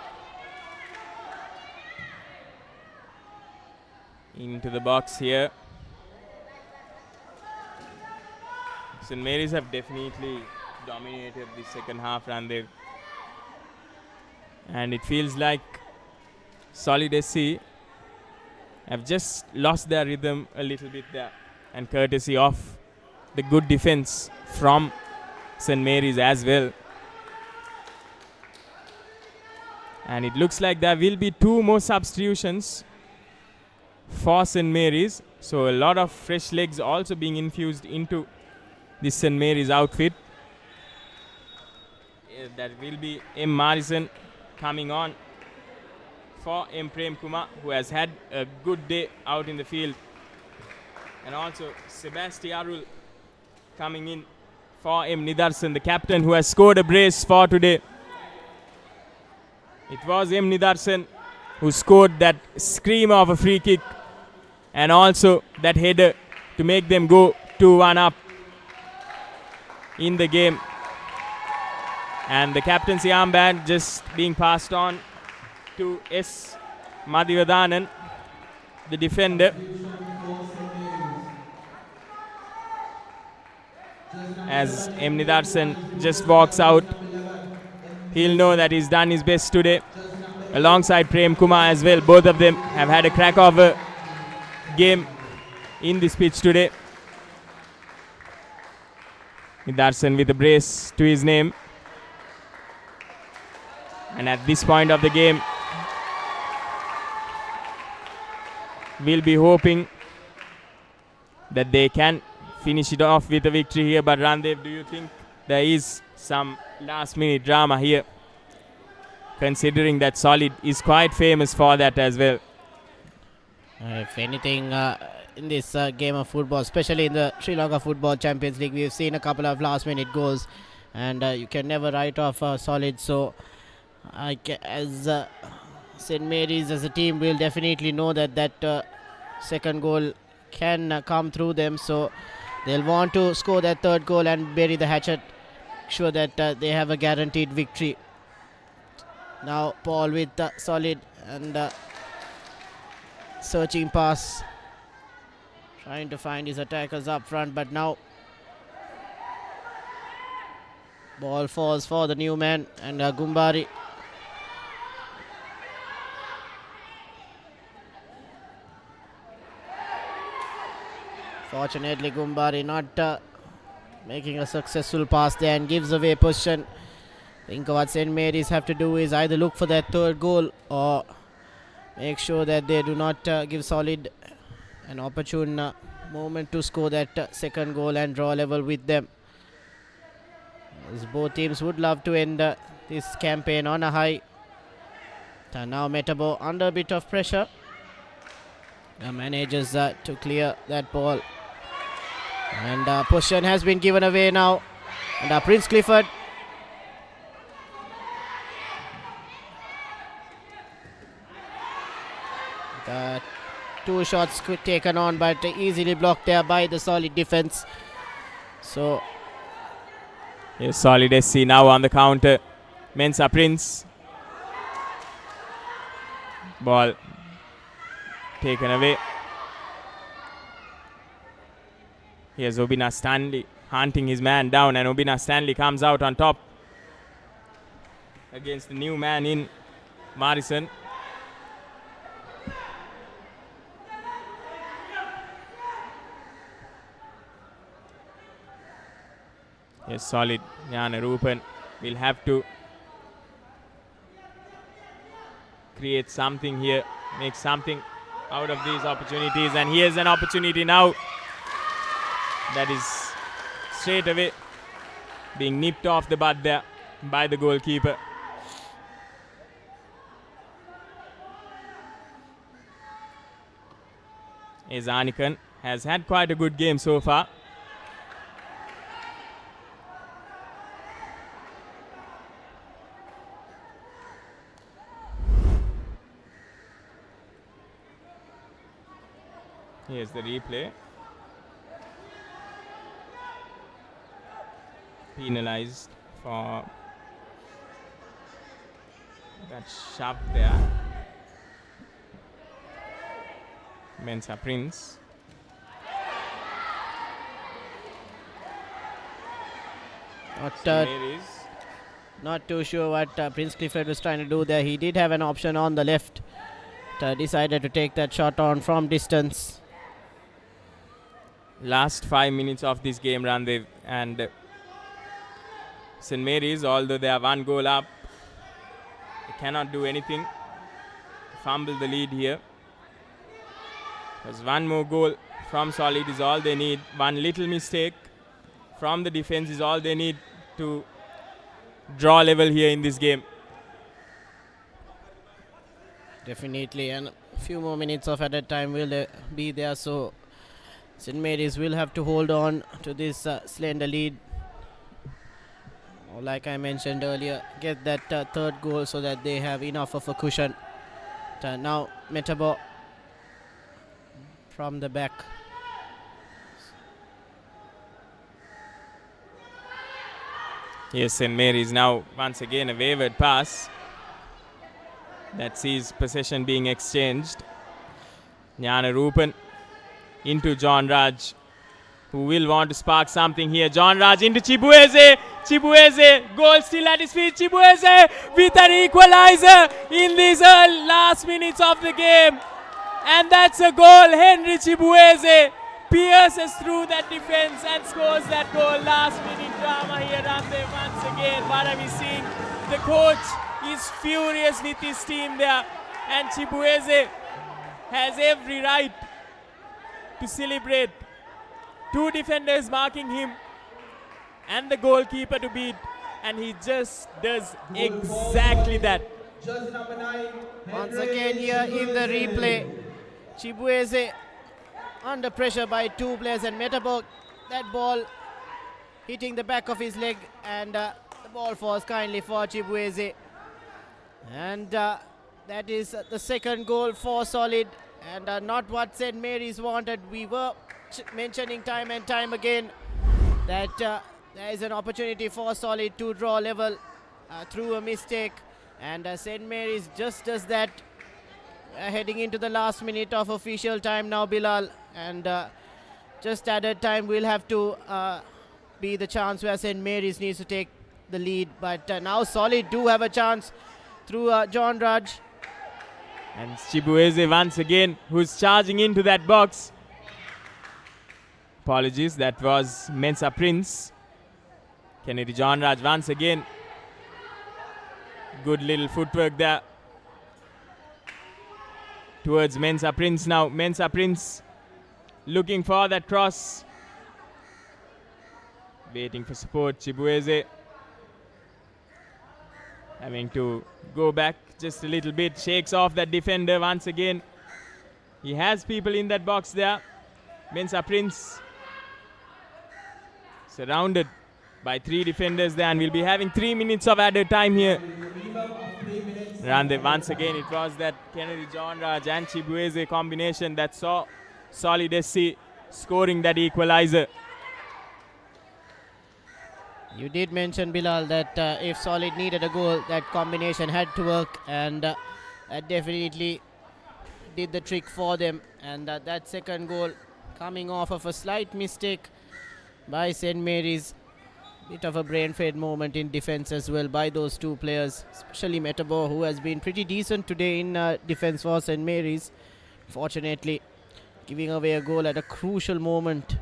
Into the box here. St. Mary's have definitely dominated the second half, and it feels like Solid SC have just lost their rhythm a little bit there, and courtesy of the good defense from St. Mary's as well. And it looks like there will be 2 more substitutions for St. Mary's, so a lot of fresh legs also being infused into this St. Mary's outfit. That will be M. Morrison coming on for M. Prem Kumar, who has had a good day out in the field, and also Sebastiarul coming in for M. Nidarsan, the captain, who has scored a brace for today. It was M. Nidarsan who scored that screamer of a free kick, and also that header to make them go 2-1 up in the game. And the captaincy armband just being passed on to S. Madhivadanan, the defender. As M. Nidarsan just walks out, he'll know that he's done his best today. Alongside Prem Kumar as well, both of them have had a crack of a game in this pitch today. Nidarsan with a brace to his name. And at this point of the game, we'll be hoping that they can finish it off with a victory here. But Randev, do you think there is some last minute drama here, considering that Solid is quite famous for that as well? If anything, in this game of football, especially in the Sri Lanka Football Champions League, we've seen a couple of last minute goals, and you can never write off Solid. So as St. Mary's as a team will definitely know that second goal can come through them, so they'll want to score that third goal and bury the hatchet, sure that they have a guaranteed victory. Now Paul with solid and searching pass, trying to find his attackers up front, but now ball falls for the new man and Gumbari. Fortunately, Gumbari not making a successful pass there and gives away possession. I think what St. Mary's have to do is either look for that third goal or make sure that they do not give Solid an opportune moment to score that second goal and draw level with them. As both teams would love to end this campaign on a high. And now Metabo under a bit of pressure. Manages to clear that ball. And possession has been given away now. And Prince Clifford. Two shots taken on, but easily blocked there by the Solid defense. So yes, Solid SC now on the counter. Mensa Prince. Ball taken away. Here's Obina Stanley hunting his man down, and Obina Stanley comes out on top against the new man in Morrison. Yes, Solid. Jana Rupan will have to create something here, make something out of these opportunities, and here's an opportunity now that is straight away being nipped off the bud there by the goalkeeper. As Anikan has had quite a good game so far. Here's the replay. Penalized for that shove there. Mensa Prince. Not too sure what Prince Clifford was trying to do there. He did have an option on the left. Decided to take that shot on from distance. Last 5 minutes of this game run, and St. Mary's, although they are one goal up, they cannot do anything. Fumble the lead here. Because one more goal from Solid is all they need. One little mistake from the defense is all they need to draw level here in this game. Definitely, and a few more minutes of added time will be there, so St. Mary's will have to hold on to this slender lead. Or like I mentioned earlier, get that third goal so that they have enough of a cushion. Now Metabo from the back. Yes, St. Mary's now once again a wayward pass that sees possession being exchanged. Jana Rupan into John Raj, who will want to spark something here. John Raj into Chibueze. Chibueze, goal still at his feet. Chibueze with an equalizer in these last minutes of the game. And that's a goal. Henry Chibueze pierces through that defense and scores that goal. Last minute drama here, Ramdev, once again. What are we seeing? The coach is furious with his team there. And Chibueze has every right to celebrate. Two defenders marking him and the goalkeeper to beat, and he just does exactly that. Once again here in the replay, Chibueze under pressure by two players, and Metabo, that ball hitting the back of his leg, and the ball falls kindly for Chibueze. And that is the second goal for Solid. and not what St. Mary's wanted. We were mentioning time and time again that there is an opportunity for Solid to draw level through a mistake, and St. Mary's just does that. Heading into the last minute of official time now, Bilal, and just added time will have to be the chance where St. Mary's needs to take the lead, but now Solid do have a chance through John Raj. And Chibueze once again, who's charging into that box. Apologies, that was Mensa Prince. Kennedy John Raj once again. Good little footwork there. Towards Mensa Prince now. Mensa Prince looking for that cross. Waiting for support. Chibueze having to go back just a little bit. Shakes off that defender once again. He has people in that box there. Mensa Prince surrounded by 3 defenders there, and we'll be having 3 minutes of added time here. Once again, it was that Kennedy John Raj and Chibueze combination that saw Solid SC scoring that equalizer. You did mention, Bilal, that if Solid needed a goal, that combination had to work, and that definitely did the trick for them. And that second goal coming off of a slight mistake by St. Mary's. Bit of a brain fade moment in defense as well by those 2 players, especially Metabor, who has been pretty decent today in defense for St. Mary's. Fortunately, giving away a goal at a crucial moment.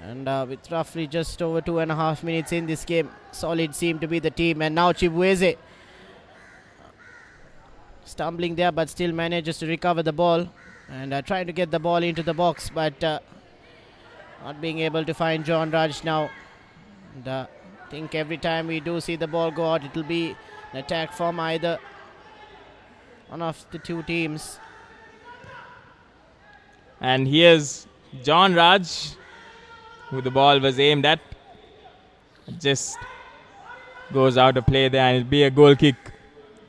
And with roughly just over 2.5 minutes in this game, Solid seemed to be the team. And now Chibueze stumbling there, but still manages to recover the ball and trying to get the ball into the box, but not being able to find John Raj now. And I think every time we do see the ball go out, it will be an attack from either one of the 2 teams. And here's John Raj, who the ball was aimed at. Just goes out of play there, and it'll be a goal kick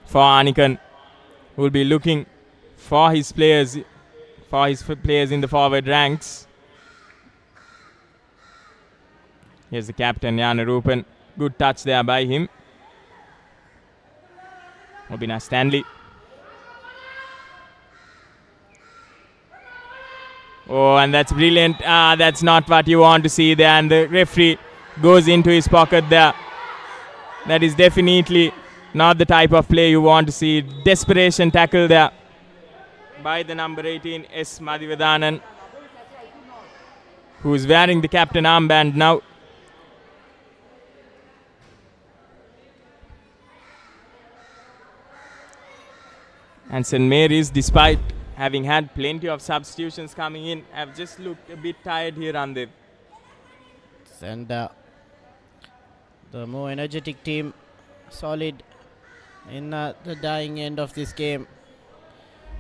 for Anikan, who will be looking for his players in the forward ranks. Here's the captain, Yanarupan. Good touch there by him. Obina Stanley. Oh, and that's brilliant. That's not what you want to see there. And the referee goes into his pocket there. That is definitely not the type of play you want to see. Desperation tackle there by the number 18, S. Madhivadanan, who is wearing the captain armband now. And St. Mary's, despite having had plenty of substitutions coming in, have just looked a bit tired here, Randev. And the more energetic team, Solid, in the dying end of this game,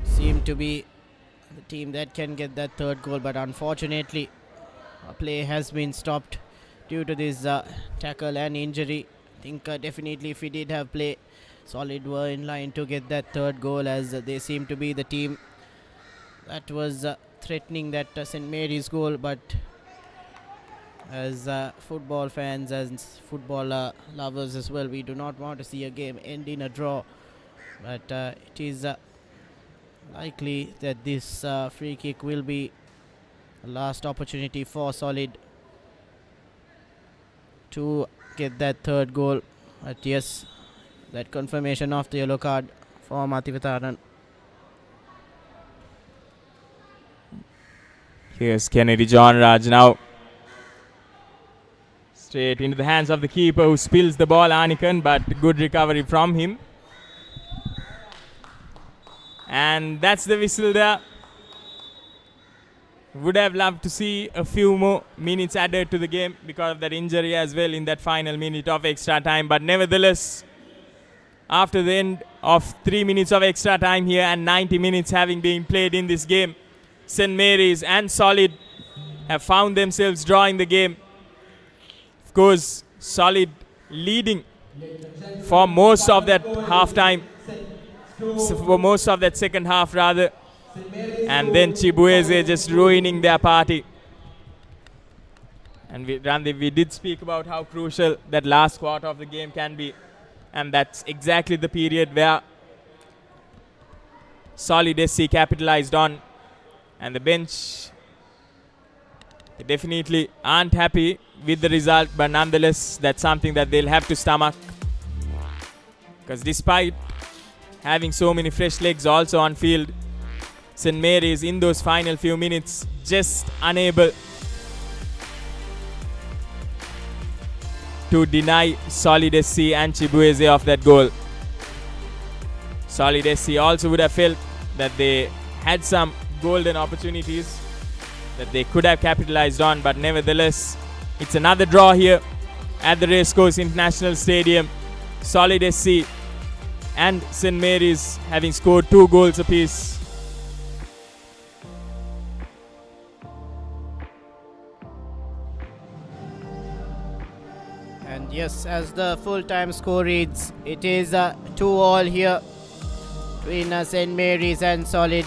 seem to be the team that can get that 3rd goal. But unfortunately, play has been stopped due to this tackle and injury. I think definitely if we did have play, Solid were in line to get that 3rd goal, as they seem to be the team that was threatening that St. Mary's goal. But as football fans and football lovers as well, we do not want to see a game end in a draw. But it is likely that this free kick will be the last opportunity for Solid to get that 3rd goal. But yes, that confirmation of the yellow card for Mathivataran. Here's Kennedy John Raj now. Straight into the hands of the keeper, who spills the ball, Anikan, but good recovery from him. And that's the whistle there. Would have loved to see a few more minutes added to the game because of that injury as well in that final minute of extra time. But nevertheless, after the end of 3 minutes of extra time here and 90 minutes having been played in this game, St. Mary's and Solid have found themselves drawing the game. Of course, Solid leading for most of that half time, for most of that second half rather. And then Chibueze just ruining their party. And Randeep, we did speak about how crucial that last quarter of the game can be. And that's exactly the period where Solid SC capitalized on. And the bench, they definitely aren't happy with the result, but nonetheless, that's something that they'll have to stomach. Because despite having so many fresh legs also on field, St. Mary's in those final few minutes just unable to deny Solid SC and Chibueze of that goal. Solid SC also would have felt that they had some golden opportunities that they could have capitalized on, but nevertheless, it's another draw here at the Racecourse International Stadium. Solid SC and St. Mary's having scored 2 goals apiece. And yes, as the full-time score reads, it is 2-2 here between St. Mary's and Solid.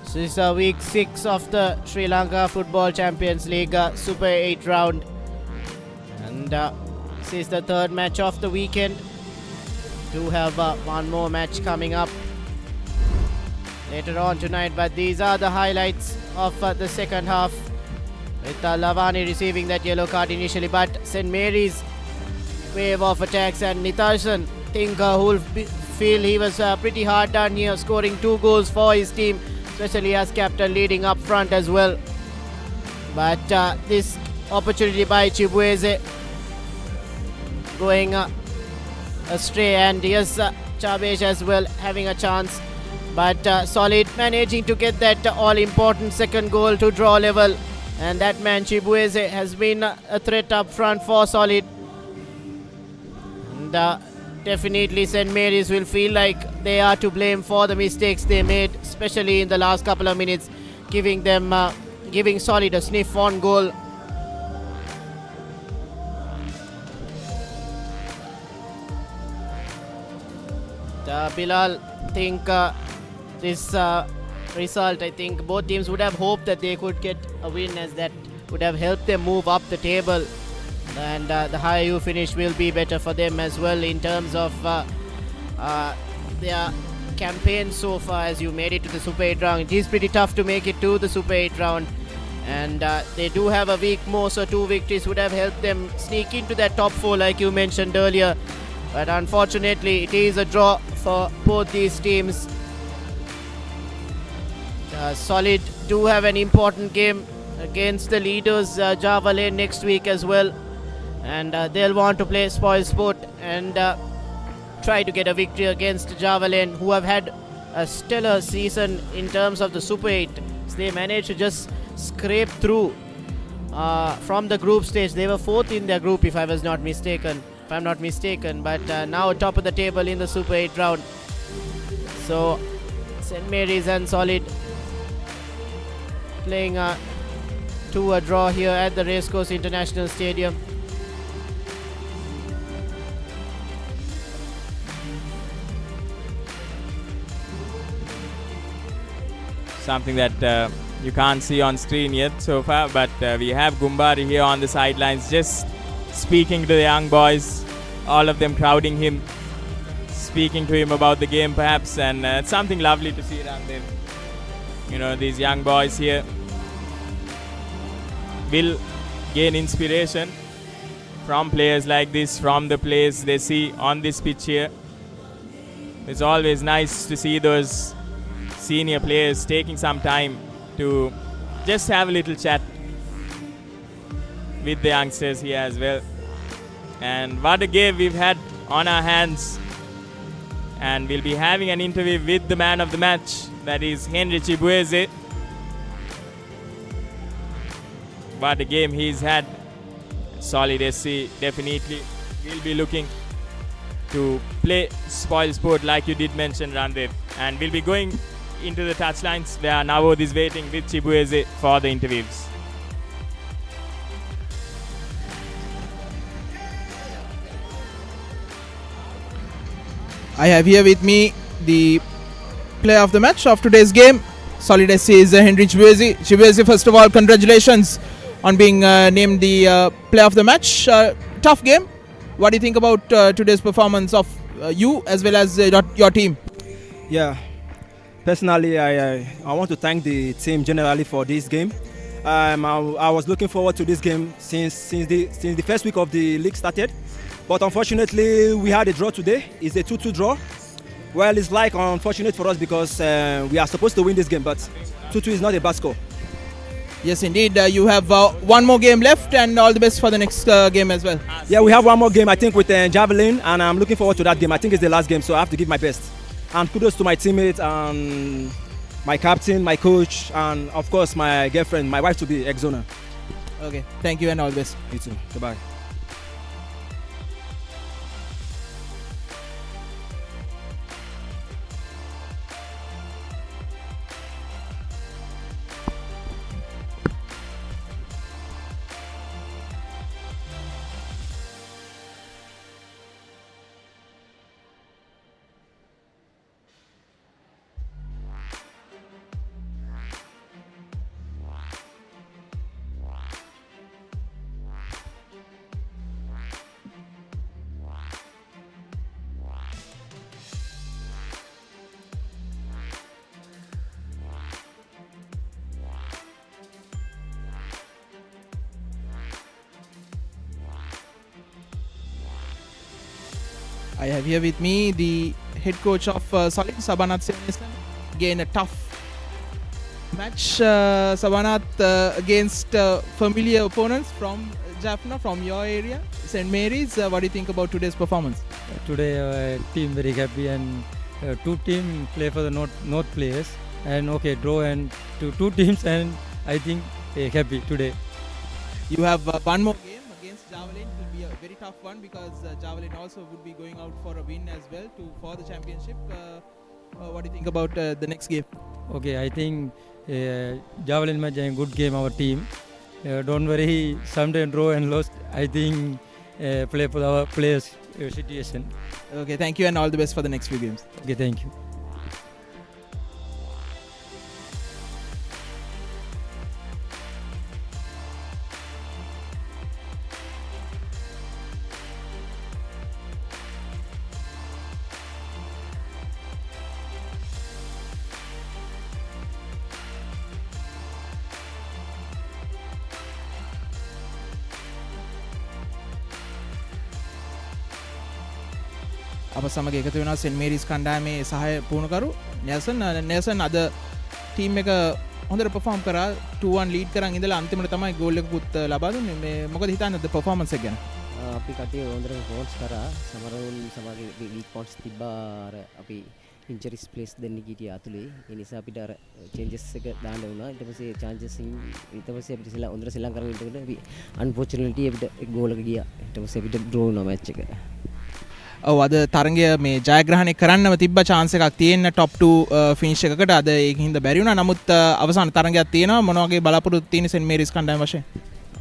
So this is week 6 of the Sri Lanka Football Champions League Super 8 round. And this is the third match of the weekend. Do have one more match coming up later on tonight, but these are the highlights of the second half, with Lavani receiving that yellow card initially, but St. Mary's wave of attacks, and Nitarsan, I think who'll feel he was pretty hard done here, scoring 2 goals for his team, especially as captain, leading up front as well. But this opportunity by Chibueze going astray, and yes, Chabesh as well having a chance, but Solid managing to get that all-important second goal to draw level, and that man Chibueze has been a threat up front for Solid. And definitely St. Mary's will feel like they are to blame for the mistakes they made, especially in the last couple of minutes, giving Solid a sniff on goal. Bilal, I think this result, I think both teams would have hoped that they could get a win, as that would have helped them move up the table, and the higher you finish will be better for them as well in terms of their campaign so far. As you made it to the Super 8 round, it is pretty tough to make it to the Super 8 round, and they do have a week more, so 2 victories would have helped them sneak into that top 4 like you mentioned earlier. But unfortunately, it is a draw for both these teams. Solid do have an important game against the leaders Java Lane next week as well, and they'll want to play spoil sport and try to get a victory against Java Lane, who have had a stellar season in terms of the Super 8. So they managed to just scrape through from the group stage. They were 4th in their group, if I'm not mistaken, but now top of the table in the Super 8 round. So St. Mary's and Solid playing to a draw here at the Racecourse International Stadium. Something that you can't see on screen yet so far, but we have Gumbari here on the sidelines just speaking to the young boys, all of them crowding him, speaking to him about the game perhaps, and it's something lovely to see around them. You know, these young boys here will gain inspiration from players like this, from the plays they see on this pitch here. It's always nice to see those senior players taking some time to just have a little chat with the youngsters here as well. And what a game we've had on our hands. And we'll be having an interview with the man of the match, that is Henry Chibueze. What a game he's had. Solid SC definitely will be looking to play spoil sport like you did mention, Randev. And we'll be going into the touchlines where Navod is waiting with Chibueze for the interviews. I have here with me the player of the match of today's game, Solid SC's Henry Chibwezi. Chibwezi, first of all, congratulations on being named the player of the match. Tough game. What do you think about today's performance of you as well as your team? Yeah, personally, I want to thank the team generally for this game. I was looking forward to this game since the first week of the league started, but unfortunately we had a draw today. It's a 2-2 draw. Well, it's like unfortunate for us because we are supposed to win this game, but 2-2 is not a bad score. Yes, indeed. You have one more game left, and all the best for the next game as well. Yeah, we have one more game, I think, with Javelin, and I'm looking forward to that game. I think it's the last game, so I have to give my best. And kudos to my teammates and my captain, my coach, and of course my girlfriend, my wife to be, Exona. Okay, thank you and all the best. You too. Goodbye. I have here with me the head coach of Solid, Sabanath Senesan. Again, a tough match, Sabanath, against familiar opponents from Jaffna, from your area, St. Mary's. What do you think about today's performance? Today, team very happy, and two team play for the North players, and okay, draw and two teams, and I think happy today. You have one more game against Javelin. It will be a very tough one because Javelin also would be going out for a win as well for the championship. What do you think about the next game? Okay, I think Javelin match a good game our team. Don't worry, sometime draw and lost. I think play for our players situation. Okay, thank you and all the best for the next few games. Okay, thank you. අප සමග එකතු වෙනවා scent මේරිස් කණ්ඩායමේ සහාය පුහුණුකරු Nelson අද team එක හොඳට perform කරා 2-1 ලීඩ් කරන් ඉඳලා අන්තිමට තමයි ගෝල් එකකුත් ලබා දුන්නේ මේ මොකද හිතන්නේ ද performance එක ගැන අපි කටිය හොඳට performance කරා සමහරවල් සමහරගේ weak points තිබ්බා අර අපි injuries place දෙන්න ගිටිය අතුලේ ඒ නිසා අපිට අර changes එක දාන්න වුණා ඊට පස්සේ changes ඊට පස්සේ අපිට හොඳට ශ්‍රී ලංකාවේ ඉන්නකොට අපි unfortunately අපිට ගෝල් එක ගියා ඊට පස්සේ අපිට draw වුණා match එක ඔව් අද තරගය මේ ජයග්‍රහණය කරන්නම තිබ්බ chance එකක් තියෙන top 2 finish එකකට අද ඒකින් හින්දා බැරි වුණා නමුත් අවසාන තරගයක් තියෙනවා මොන වගේ බලාපොරොත්තු තියෙන සෙන්ට් මේරිස් කණ්ඩායම වශයෙන්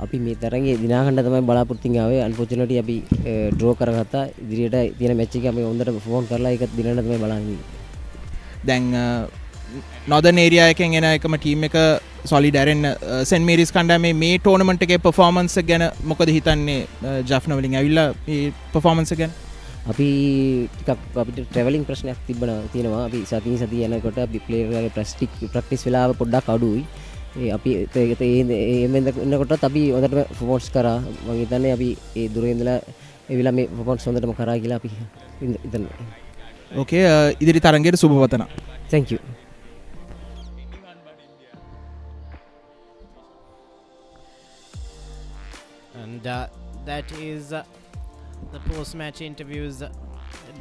අපි මේ තරගයේ දිනාගන්න තමයි බලාපොරොත්තුෙන් ආවේ unfortunately අපි draw කරගත්තා ඉදිරියට තියෙන match එක අපි හොඳට perform කරලා ඒක දිනන්න තමයි බලන්නේ දැන් northern area එකෙන් එන එකම ටීම් එක solid ඇරෙන්න සෙන්ට් මේරිස් කණ්ඩායමේ මේ tournament එකේ performance එක ගැන මොකද හිතන්නේ ජෆ්නා වලින් ඇවිල්ලා මේ performance එක ගැන අපි ටිකක් අපිට ට්‍රැවලින් ප්‍රශ්නයක් තියෙනවා අපි සතිය යනකොට අපි ප්ලේයර් වගේ ප්‍රැක්ටිස් වෙලාව පොඩ්ඩක් අඩුයි ඒ අපි එන්නකොටත් අපි හොඳට performance කරා මම හිතන්නේ අපි ඒ දුරේ ඉඳලා එවිලා මේ performance හොඳටම කරා කියලා අපි හිතන්නේ ඕකේ ඉදිරි තරගයට සුබ පතනවා thank you and that is the post-match interviews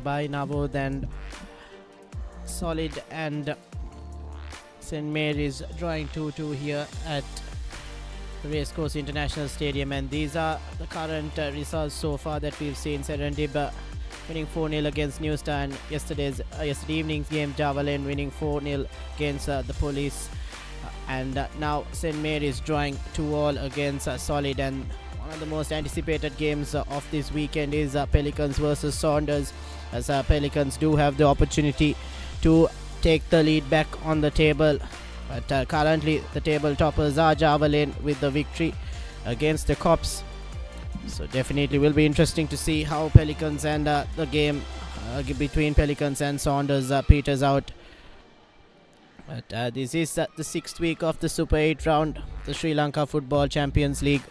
by Navod and Solid and St. Mary's drawing 2-2 here at the Racecourse International Stadium, and these are the current results so far that we've seen. Serendib winning 4-0 against New Star, and yesterday evening's game Javelin winning 4-0 against the Police, and now St. Mary's drawing 2-2 against Solid. And one of the most anticipated games of this weekend is Pelicans versus Saunders, as Pelicans do have the opportunity to take the lead back on the table But currently the table toppers are Javelin with the victory against the Cops. So definitely will be interesting to see how Pelicans and the game between Pelicans and Saunders peters out. But this is the 6th week of the Super 8 round, the Sri Lanka Football Champions League.